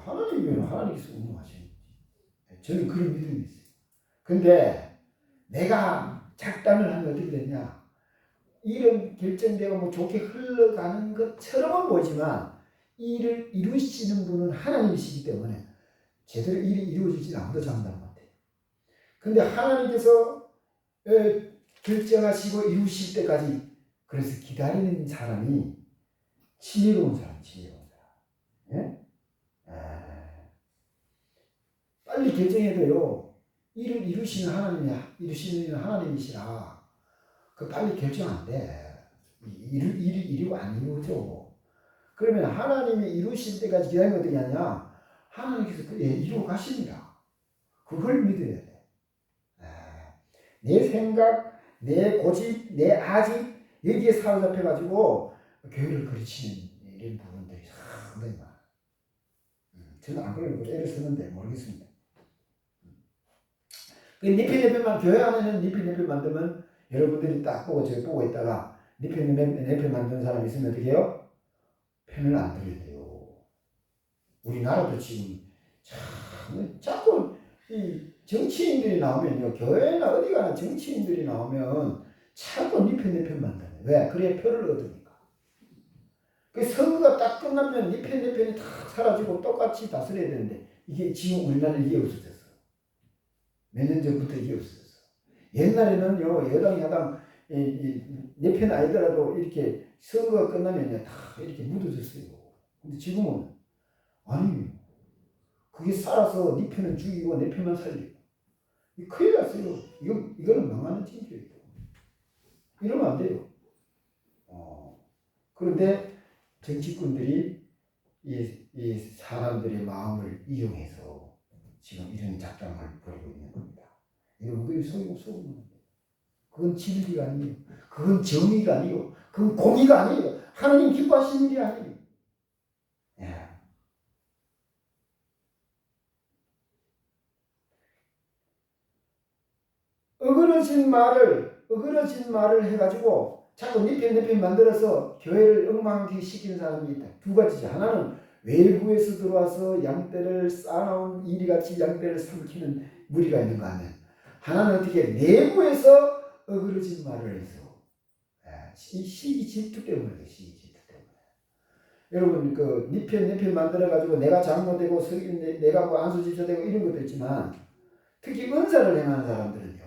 하나님은 하나님께서 운영하시는 거지. 저는 그런 믿음이 있어요. 근데 내가 작당을 하면 어떻게 되냐? 일은 결정되고 뭐 좋게 흘러가는 것처럼은 보이지만 일을 이루시는 분은 하나님이시기 때문에 제대로 일이 이루어지지 아무도 잘한다는 것 같아요. 근데 하나님께서 결정하시고 이루실 때까지 그래서 기다리는 사람이 지혜로운 사람. 예? 빨리 결정해도요. 일을 이루시는 하나님이시라. 그 빨리 결정 안 돼. 일이 이루고 안 이루어져. 그러면 하나님이 이루실 때까지 기다리면 어떻게 하냐? 하나님께서 이루어 가십니다. 그걸 믿어야 돼. 내 생각, 내 고집, 내 아집 여기에 사로잡혀가지고 교회를 그르치는 이런 부분들이 상당히 많아요. 저는 안 그러려고 애를 쓰는데 모르겠습니다. 니편네편만 교회 안에는 니편네편 만들면 여러분들이 딱 보고 저기 보고 있다가 니편네편 만드는 사람 있으면 어떻게 해요? 편을 안 들어야 돼요. 우리나라도 지금 참 자꾸 이 정치인들이 나오면요, 교회나 어디 가나 정치인들이 나오면 자꾸 니편 만드네. 왜? 그래야 표를 얻으니까. 그 선거가 딱 끝나면 니편이 다 사라지고 똑같이 다스려야 되는데 이게 지금 우리나라는 이게 없어졌어. 몇 년 전부터 이게 없어졌어. 옛날에는요, 여당 야당 내 편 아니더라도 이렇게 선거가 끝나면 다 이렇게 묻어졌어요. 근데 지금은 아니, 그게 살아서 네 편은 죽이고 내 편만 살리고. 큰일 났어요. 이거는 망하는 징조예요. 이러면 안 돼요. 그런데 정치꾼들이 이 사람들의 마음을 이용해서 지금 이런 작당을 벌이고 있는 겁니다. 이건 그게 속으면 그건 진리가 아니에요. 그건 정의가 아니에요. 그건 공의가 아니에요. 하나님 기뻐하시는 일이 아니에요. 예. 어그러진 말을 해가지고 자꾸 니편 만들어서 교회를 엉망시키는 사람이 있다. 두 가지죠. 하나는 외부에서 들어와서 양떼를 쌓아놓은 이리같이 양떼를 삼키는 무리가 있는 거 아니에요. 하나는 어떻게 내부에서 어그러진 말을 해서 시기 질투 때문에 그래요. 시기 질투 때문에. 여러분 그 니편 만들어가지고 내가 잘못되고 내가 뭐 안수집사되고 이런 것도 있지만 특히 은사를 행하는 사람들은요.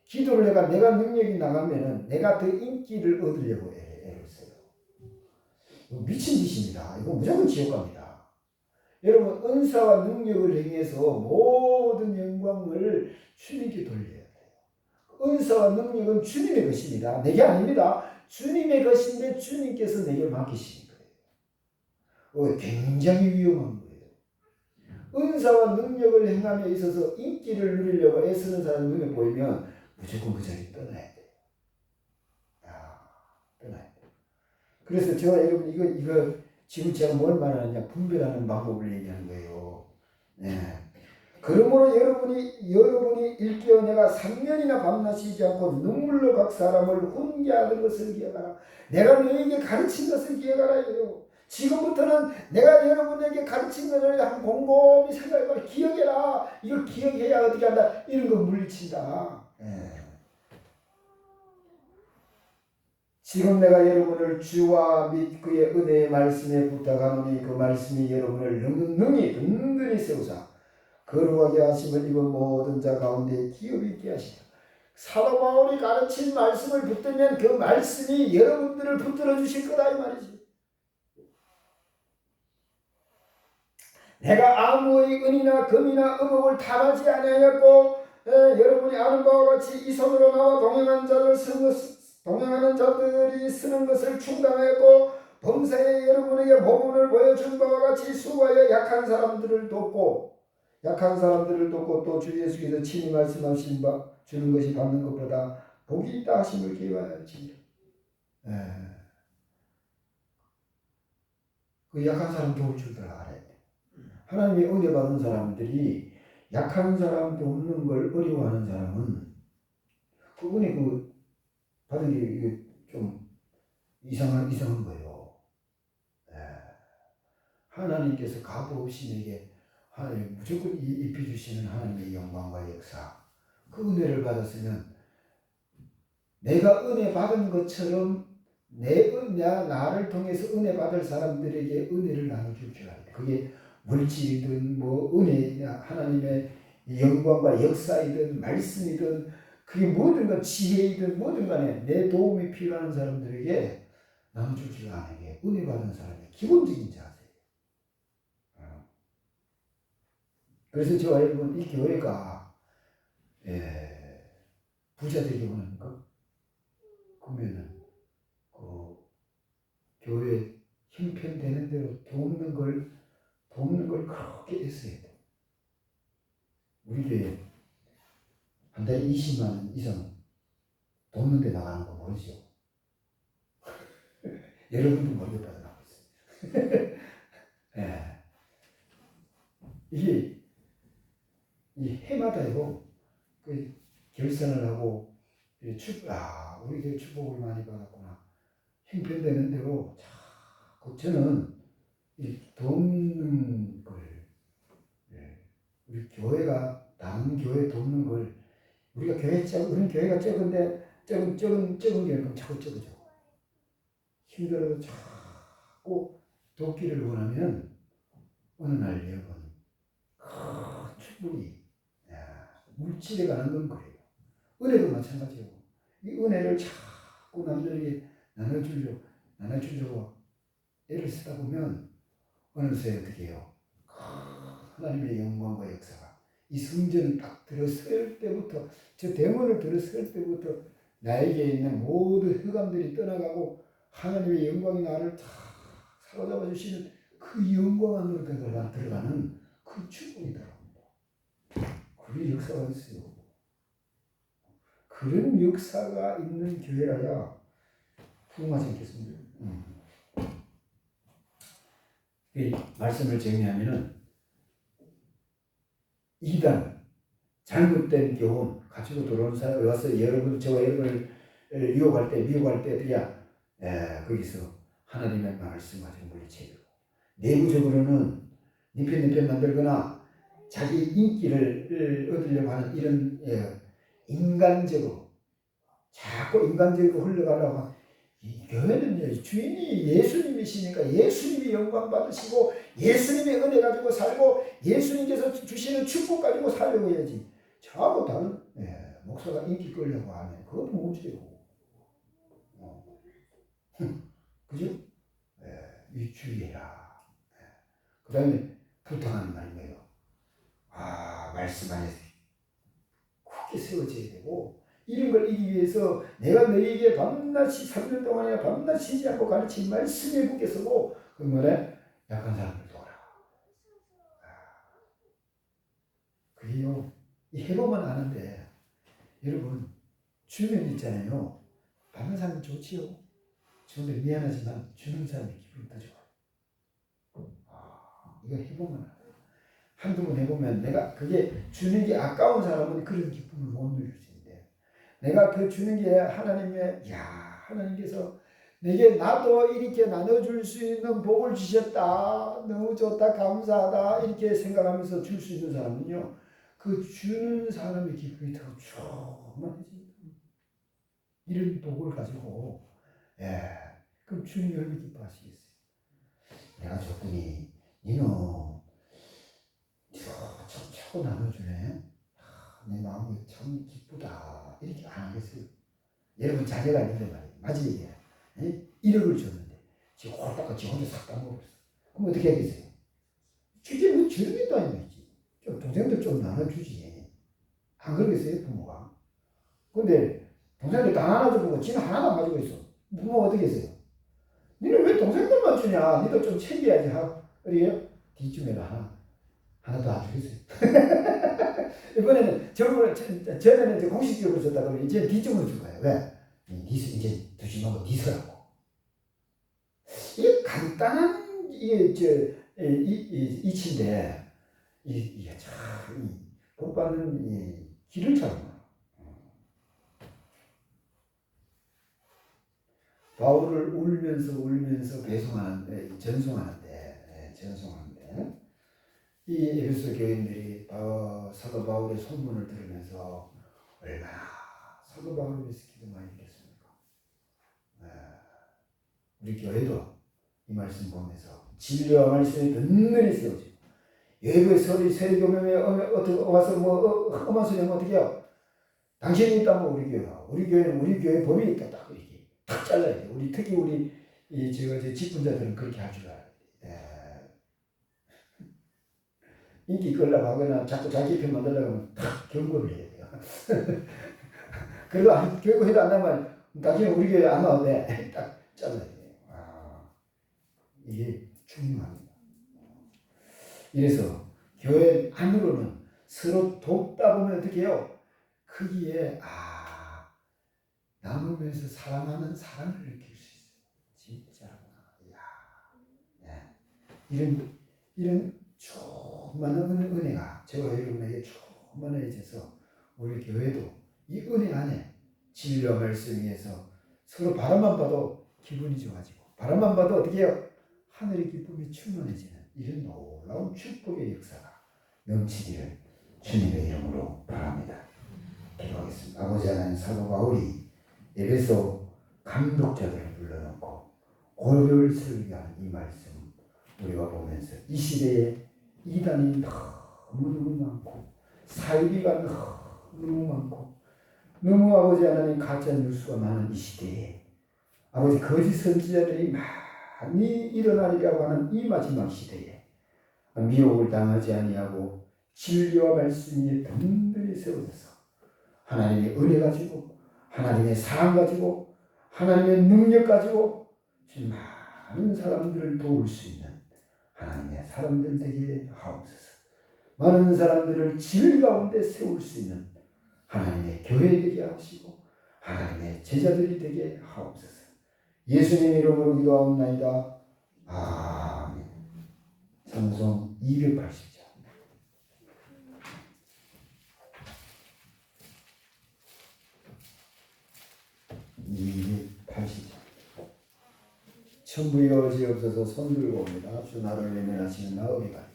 기도를 내가 능력이 나가면은 내가 더 인기를 얻으려고 애를 써요. 미친 짓입니다. 이거 무조건 지옥 갑니다. 여러분 은사와 능력을 행해서 모든 영광을 주님께 돌려야 돼요. 은사와 능력은 주님의 것입니다. 내게 아닙니다. 주님의 것인데 주님께서 내게 맡기시는 거예요. 굉장히 위험한 거예요. 은사와 능력을 행함에 있어서 인기를 누리려고 애쓰는 사람 눈에 보이면 무조건 그 자리 떠나야 돼요. 떠나야 돼요. 그래서 제가 여러분 이거 지금 제가 뭘 말하느냐 분별하는 방법을 얘기하는 거예요. 네. 그러므로 여러분이 일깨어 내가 3년이나 밤낮 쉬지 않고 눈물로 각 사람을 훈계하는 것을 기억하라. 내가 너에게 가르친 것을 기억하라요. 지금부터는 내가 여러분에게 가르친 것을 한 곰곰이 생각해봐. 기억해라. 이걸 기억해야 어떻게 한다. 이런 거 물리친다. 지금 내가 여러분을 주와 및 그의 은혜의 말씀에 부탁하노니 그 말씀이 여러분을 능히 든든히 세우사 거룩하게 하심을 입은 모든 자 가운데 기업 있게 하시라. 사도 바울이 가르친 말씀을 붙들면 그 말씀이 여러분들을 붙들어 주실 거다 이 말이지. 내가 아무의 은이나 금이나 음옥을 탐하지 아니하였고 여러분이 아는 바와 같이 이 손으로 나와 동행하는 자들이 쓰는 것을 충당하였고 범사에 여러분에게 복음을 보여준 바와 같이 수고하여 약한 사람들을 돕고 또 주 예수께서 친히 말씀하신 바 주는 것이 받는 것보다 복이 있다 하심을 기억하였지. 그 약한 사람 도울 줄들 알아야 돼. 하나님의 은혜 받은 사람들이 약한 사람 돕는 걸 어려워하는 사람은 그분이 그 받은 게 좀 이상한 거예요. 하나님께서 값 없이 내게 하나님 무조건 입혀주시는 하나님의 영광과 역사 그 은혜를 받았으면 내가 은혜 받은 것처럼 나를 통해서 은혜 받을 사람들에게 은혜를 나눠줄 줄 알아요. 그게 물질이든 뭐 은혜냐 하나님의 영광과 역사이든 말씀이든 그게 뭐든가 지혜이든 뭐든 간에 내 도움이 필요한 사람들에게 나눠줄 줄 아는 게 은혜 받은 사람의 기본적인 자세예요. 그래서 저와 여러분 이 교회가 부자 되기 원합니까? 그러면은 그 교회 형편되는 대로 돕는 걸 그렇게 애써야 돼. 우리 교회 한 달에 20만 원 이상 돕는 데 나가는 거 모르죠? 여러분도 모르게 받아나고 있어요. 이게 이 해마다요 그 결산을 하고 우리 교회 축복을 많이 받았구나. 형편되는 대로 자꾸 저는 이 돕는 걸 우리 교회가 다른 교회 돕는 걸 우리가 우리는 교회가 적은데 적은 교회는 자꾸 적어져. 힘들어도 자꾸 돕기를 원하면 어느 날 여러분 큰 축복이 물질에 관한 건 그래요. 은혜도 마찬가지고 이 은혜를 자꾸 남들에게 나눠주려고 애를 쓰다 보면 어느새 어떻게 해요? 하나님의 영광과 역사가 이 성전을 딱 들어설 때부터 저 대문을 들어설 때부터 나에게 있는 모든 흑암들이 떠나가고 하나님의 영광이 나를 다 사로잡아 주시는 그 영광 안으로 들어가는 그 축복이더라고요. 그런 역사가 있어요. 그런 역사가 있는 교회라야 부흥하지 않겠습니까? 이 말씀을 정리하면은 2단 잘못된 교훈 가지고 들어오는 사람이 와서 저와 여러분을 유혹할 때, 미혹할 때 어떻게 거기서 하나님의 말씀 가지고 물리치고 내부적으로는 니편니편 만들거나 자기 인기를 얻으려고 하는 이런 인간적으로 자꾸 인간적으로 흘러가려고 하는 이 교회는요, 주인이 예수님이시니까 예수님이 영광 받으시고 예수님의 은혜 가지고 살고 예수님께서 주시는 축복 가지고 살려고 해야지. 저하고 다른 목사가 인기 끌려고 하면 그것도 문제고. 그죠? 주의해라. 그 다음에 부탁하는 말이 뭐예요? 말씀 안에 굳게 세워져야 되고 이런 걸 이기 위해서 내가 너희에게 밤낮이 3년 동안이나 밤낮 쉬지 않고 가르친 말씀에 굳게 서고 그 말에 약한 사람을 도와라. 그게요. 이 해보면 아는데 여러분 주면 있잖아요. 받는 사람이 좋지요. 주는데 미안하지만 주는 사람의 기분이 더 좋아요. 이거 해보면 알아요. 한두 번 해보면 내가 그게 주는 게 아까운 사람은 그런 기쁨을 못 누릴 수 있는데 내가 그 주는 게 하나님의 하나님께서 내게 나도 이렇게 나눠줄 수 있는 복을 주셨다. 너무 좋다. 감사하다. 이렇게 생각하면서 줄 수 있는 사람은요. 그 주는 사람의 기쁨이 더 충만해집니다. 이런 복을 가지고 그럼 주님이 얼마나 기뻐하시겠어요? 내가 줬더니 니는 참 최고 나눠주네. 내 마음이 참 기쁘다. 이렇게 안 하겠어요? 여러분 자제가 있는데 말이에요. 맞지 이게? 1억을 줬는데 지금 홀딱같이 혼자 싹 따먹었어. 그럼 어떻게 하겠어요? 주제 뭐 주는 것도 아니지. 좀 동생들 좀 나눠주지. 안 그러겠어요 부모가? 근데 동생들 다 나눠주고 지는 하나도 안 가지고 있어. 부모가 어떻게 했어요? 니는 왜 동생들만 주냐? 니도 좀 챙겨야지. 그래요? 뒤쯤에도 하나 더 안 주겠어요. 이번에는 전에는 이제 공식적으로 줬다 그러면 이제 뒤쪽으로 줄 거예요. 왜? 이제 두심하고 니서라고. 이게 간단한 이치인데 이게 참 복 받는 길을 잘 몰라. 바울을 울면서 전송하는데 이 에베소 교인들이 사도 바울의 소문을 들으면서 얼마나 사도 바울을 위해서 기도 많이 했겠습니까? 우리 교회도 이 말씀 보면서 진리와 말씀이 든든히 세워지고 외부의 세리교명에 와서 험한 소리 하면 어떻게 해요? 당신이 있다면 우리 교회가 우리 교회는 우리 교회 법이 있다 딱 이렇게 탁 잘라야 돼. 특히 우리 직분자들은 그렇게 할 줄 알아요. 인기 끌려고 하거나 자꾸 자기 편 만들려고 하면 탁 경고를 해야 돼요. 그래도 경고해도 안 하면 당신은 우리 교회 안 와도 돼. 딱 잘라야 돼요. 이게 중요합니다. 이래서 교회 안으로는 서로 돕다 보면 어떻게 해요? 거기에 나누면서 사랑하는 사랑을 느낄 수 있어요. 진짜구나. 이런 충만한 은혜가 저와 여러분에게 충만해져서 우리 교회도 이 은혜 안에 진리와 말씀 위에서 서로 바람만 봐도 기분이 좋아지고 바람만 봐도 어떻게 해요? 하늘의 기쁨이 충만해지는 이런 놀라운 축복의 역사가 넘치기를 주님의 이름으로 바랍니다. 기도하겠습니다. 아버지 하나님, 사도 바울이 에베소 감독자들을 불러놓고 고를 설교하는 이 말씀 우리가 보면서 이 시대에 이단이 너무 많고 사이비가 너무 많고 너무 아버지 하나님 가짜 뉴스가 많은 이 시대에 아버지 거짓 선지자들이 많이 일어나리라고 하는 이 마지막 시대에 미혹을 당하지 아니하고 진리와 말씀 위에 든든히 세워져서 하나님의 은혜 가지고 하나님의 사랑 가지고 하나님의 능력 가지고 많은 사람들을 도울 수 있는 하나님의 사람들 되게 하옵소서. 많은 사람들을 질 가운데 세울 수 있는 하나님의 교회 되게 하시고 하나님의 제자들이 되게 하옵소서. 예수님 이름으로 기도하옵나이다. 아멘. 찬송 280장. 천부 여지없어서 손들고 옵니다. 주 나를 외면하시는 나 어디가.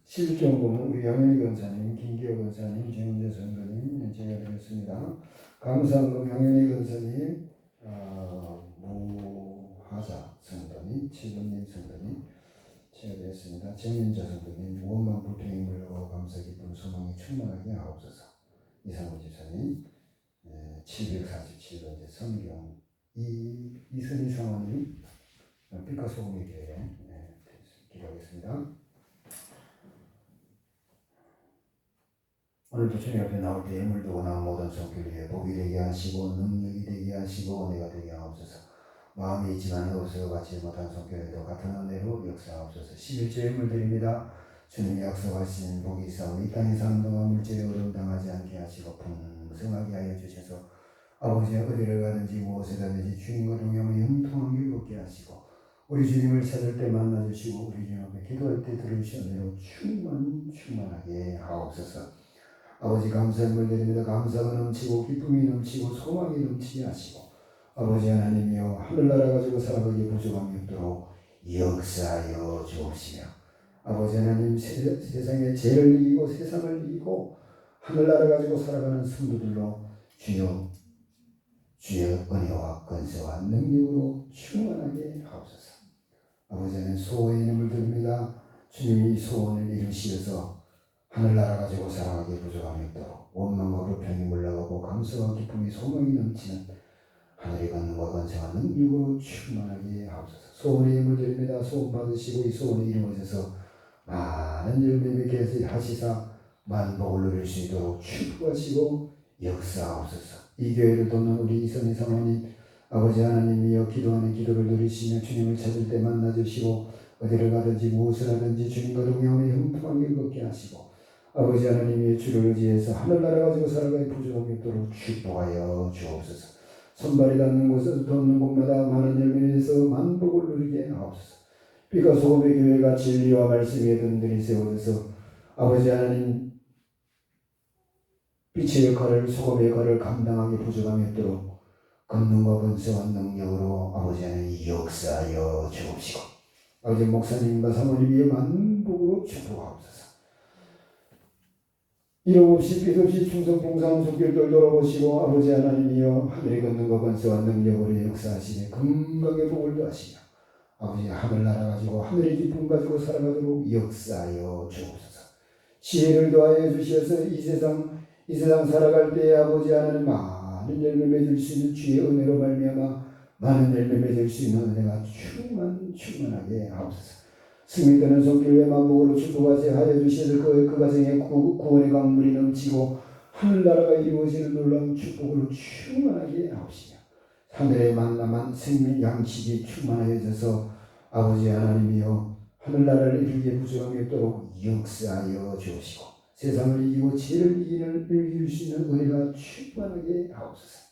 실종금 우리 양현희 권사님, 김기호 권사님, 정은재 선교님 제외하겠습니다. 감사금 양현희 권사님, 무하자 성도님, 최근님 성도님 제외되었습니다. 정윤자 성도님, 원만 불평이 물러가고 감사 기쁨 소망이 충만하게 하옵소서. 이상호 집사님, 747번째 성경 이선희 상원님, 피카소금의 교회 기도하겠습니다. 오늘도 주님 앞에 나올 때 예물도 원하는 모든 손길 위에 복이 되게 하시고 능력이 되게 하시고 은혜가 되게 하옵소서. 마음이 있지만 없어서 받지 못한 손길에도 같은 은혜로 역사하옵소서. 11조 예물 드립니다. 주님이 약속하신 복이 있사오니 이 땅의 사는 동안 물질에 어려움 당하지 않게 하시고 풍성하게 하여 주셔서 아버지 어디를 가든지 무엇에 가든지 주님과 동행하며 형통한 길 걷게 하시고 우리 주님을 찾을 때 만나주시고 우리 주님 앞에 기도할 때 들으시는 은혜로 충만하게 하옵소서. 아버지 감사함을 드립니다. 감사가 넘치고 기쁨이 넘치고 소망이 넘치게 하시고 아버지 하나님이여 하늘나라 가지고 살아가기 부족함이 없도록 역사하여 주옵시며 아버지 하나님 세상에 죄를 이기고 세상을 이기고 하늘나라 가지고 살아가는 성도들로 주의 은혜와 권세와 능력으로 충만하게 하옵소서. 아버지 하나님 소원의 이름을 드립니다. 주님이 이 소원을 이루시어서 하늘나라 가지고 살아가기 부족함이 없도록 원망과 불평이 물러가고 감사와 기쁨이 소망이 넘치는 하늘의 권능과 권세와 능력으로 충만하게 하옵소서. 소원의 힘을 드립니다. 소원 받으시고 이 소원의 이루어져서 많은 열매 맺게 하시사 만복을 누릴 수 있도록 축복하시고 역사하옵소서. 이 교회를 돕는 우리 이선희 사모님 아버지 하나님이여 기도하는 기도를 누리시며 주님을 찾을 때 만나주시고 어디를 가든지 무엇을 하든지 주님과 동행하며 형통한 길 걷게 하시고 아버지 하나님의 주를 의지해서 하늘나라 가지고 살아가기 부족함이 없도록 축복하여 주옵소서. 손발이 닿는 곳에서 닿는 곳마다 많은 열매에서 만복을 누리게 하옵소서. 빛과 소금의 교회가 진리와 말씀의 든든히 세워져서 아버지 하나님 빛의 역할을 소금의 역할을 감당하기 부족함이 없도록 권능과 권세와 능력으로 아버지 하나님 역사하여 주옵시고 아버지 목사님과 사모님의 만복으로 축복하옵소서. 이름 없이 빛 없이 충성 봉사한 손길들 돌아보시고 아버지 하나님이여 하늘의 권능과 권세와 능력으로 역사하시니 건강의 복을 더하시며 아버지 하늘나라 가지고 하늘의 기쁨 가지고 살아가도록 역사하여 주옵소서. 지혜를 더하여 주시어서 이 세상 살아갈 때에 아버지 하나님 많은 열매 맺을 수 있는 주의 은혜로 말미암아 많은 열매 맺을 수 있는 은혜가 충만하게 하옵소서. 승리 되는 손길의 만복으로 축복하게 하여 주시어서 그 가정에 구원의 강물이 넘치고 하늘나라가 이루어지는 놀라운 축복으로 충만하게 하옵시며 하늘의 만남한 생명 양식이 충만하여져서 아버지 하나님이여 하늘나라를 이루기에 부족함이 없도록 역사하여 주옵시고 세상을 이기고 지혜를 이길 수 있는 은혜가 충만하게 하옵소서.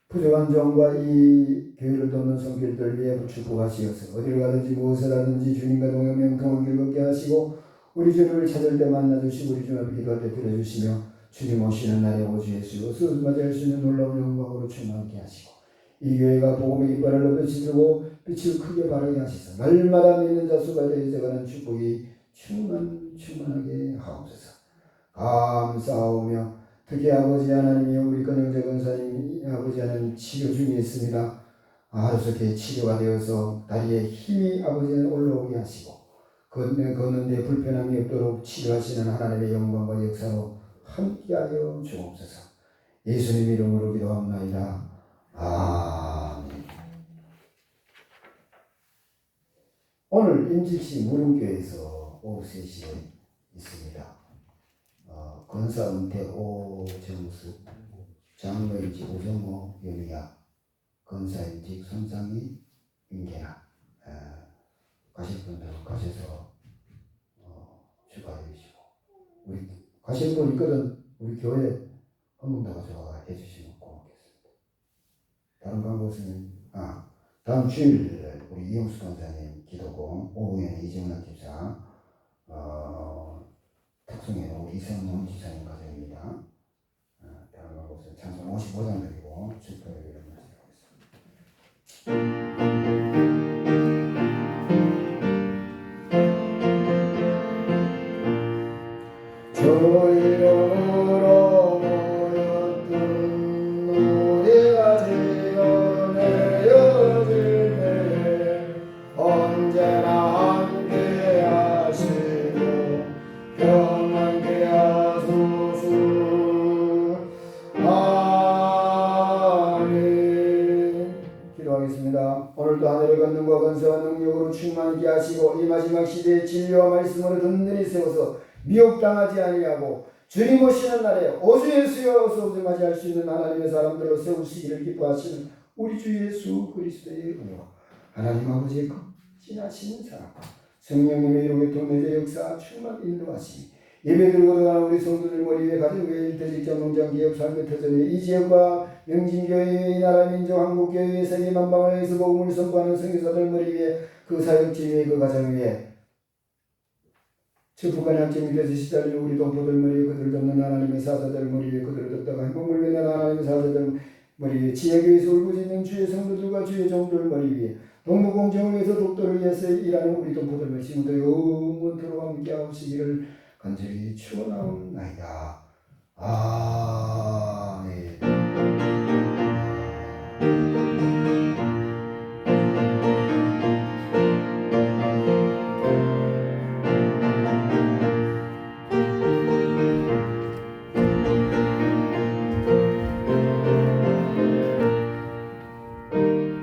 부족한 종과 이 교회를 돕는 성길들 위해 축복하시어서 어디를 가든지 무엇을 하든지 주님과 동행하며 영통한 길 걷게 하시고 우리 주님을 찾을 때 만나주시고 우리 주 앞에 기도할 때 들어주시며 주님 오시는 날에 오주 예수 어서 맞이할 수 있는 놀라운 영광으로 충만하게 하시고 이 교회가 복음의 깃발을 높이 들고 빛을 크게 바라게 하시사 날마다 믿는 자 수가 되어가는 축복이 충만하게 하옵소서. 감사하오며 특히 아버지 하나님이 우리 권영재 권사님 아버지 하나님 치료 중에 있습니다. 하루속에 치료가 되어서 다리에 힘이 아버지 하나님 올라오게 하시고 걷는 데 불편함이 없도록 치료하시는 하나님의 영광과 역사로 함께하여 주옵소서. 예수님 이름으로 기도합나이다. 아멘. 오늘 인직시 무릉교에서 오후 3시에 있습니다. 권사 은퇴 오정수, 장로인직 오정모 영희야, 권사인직 손상희 윤계나 가실 분들 가셔서 축하해 주시고 우리 가시는 분 있거든 우리 교회 한 번 더 가져와 해주시면 고맙겠습니다. 다른 광고는 다음 주일 우리 이용수 권사님 기도고 오후에는 이정란 집사 특송에는 우리 이성문 지사님 가정입니다. 다른 광고는 찬송 55장 드리고 축하드리는 말씀하겠습니다. 조이로 모였던 우리가 지어 내어질 때 언제나 함께 하시고 평안케 하소서. 아멘. 기도하겠습니다. 오늘도 하늘의 권능과 권세와 능력으로 충만케 하시고 이 마지막 시대의 진리와 말씀으로 든든히 세워서 미혹당하지 아니하고 주님 오시는 날에 오주 예수여 어서 맞이할 수 있는 하나님의 사람들로 세우시기를 기뻐하시는 우리 주 예수 그리스도의 은혜와 하나님 아버지의 극진하신 사랑과 성령님의 이름의 통내제 역사 충만 인도하시니 예배 드리고 들어가는 우리 성도들 머리 위에 가정 외 일대직장 농장 기업 삶의 터전에 이 지역과 명진교회 이 나라 민족 한국교회 세계 만방을 위해서 복음을 선포하는 선교사들 머리 위에 그 사역지 위에 그 가정 위에 축복한 약점이 되어서 시달리는 우리 동포들 머리에 그들을 돕는 하나님의 사자들 머리에 그들을 돕다가 행복을 위한 하나님의 사자들 머리에 지혜교회에서 울부짖는 주의 성도들과 주의 종들 머리 위에 동무공정을 위해서 독도를 위해서 일하는 우리 동포들 머리 지금도 영원토록 함께하시기를 간절히 축원하옵나이다. 아멘.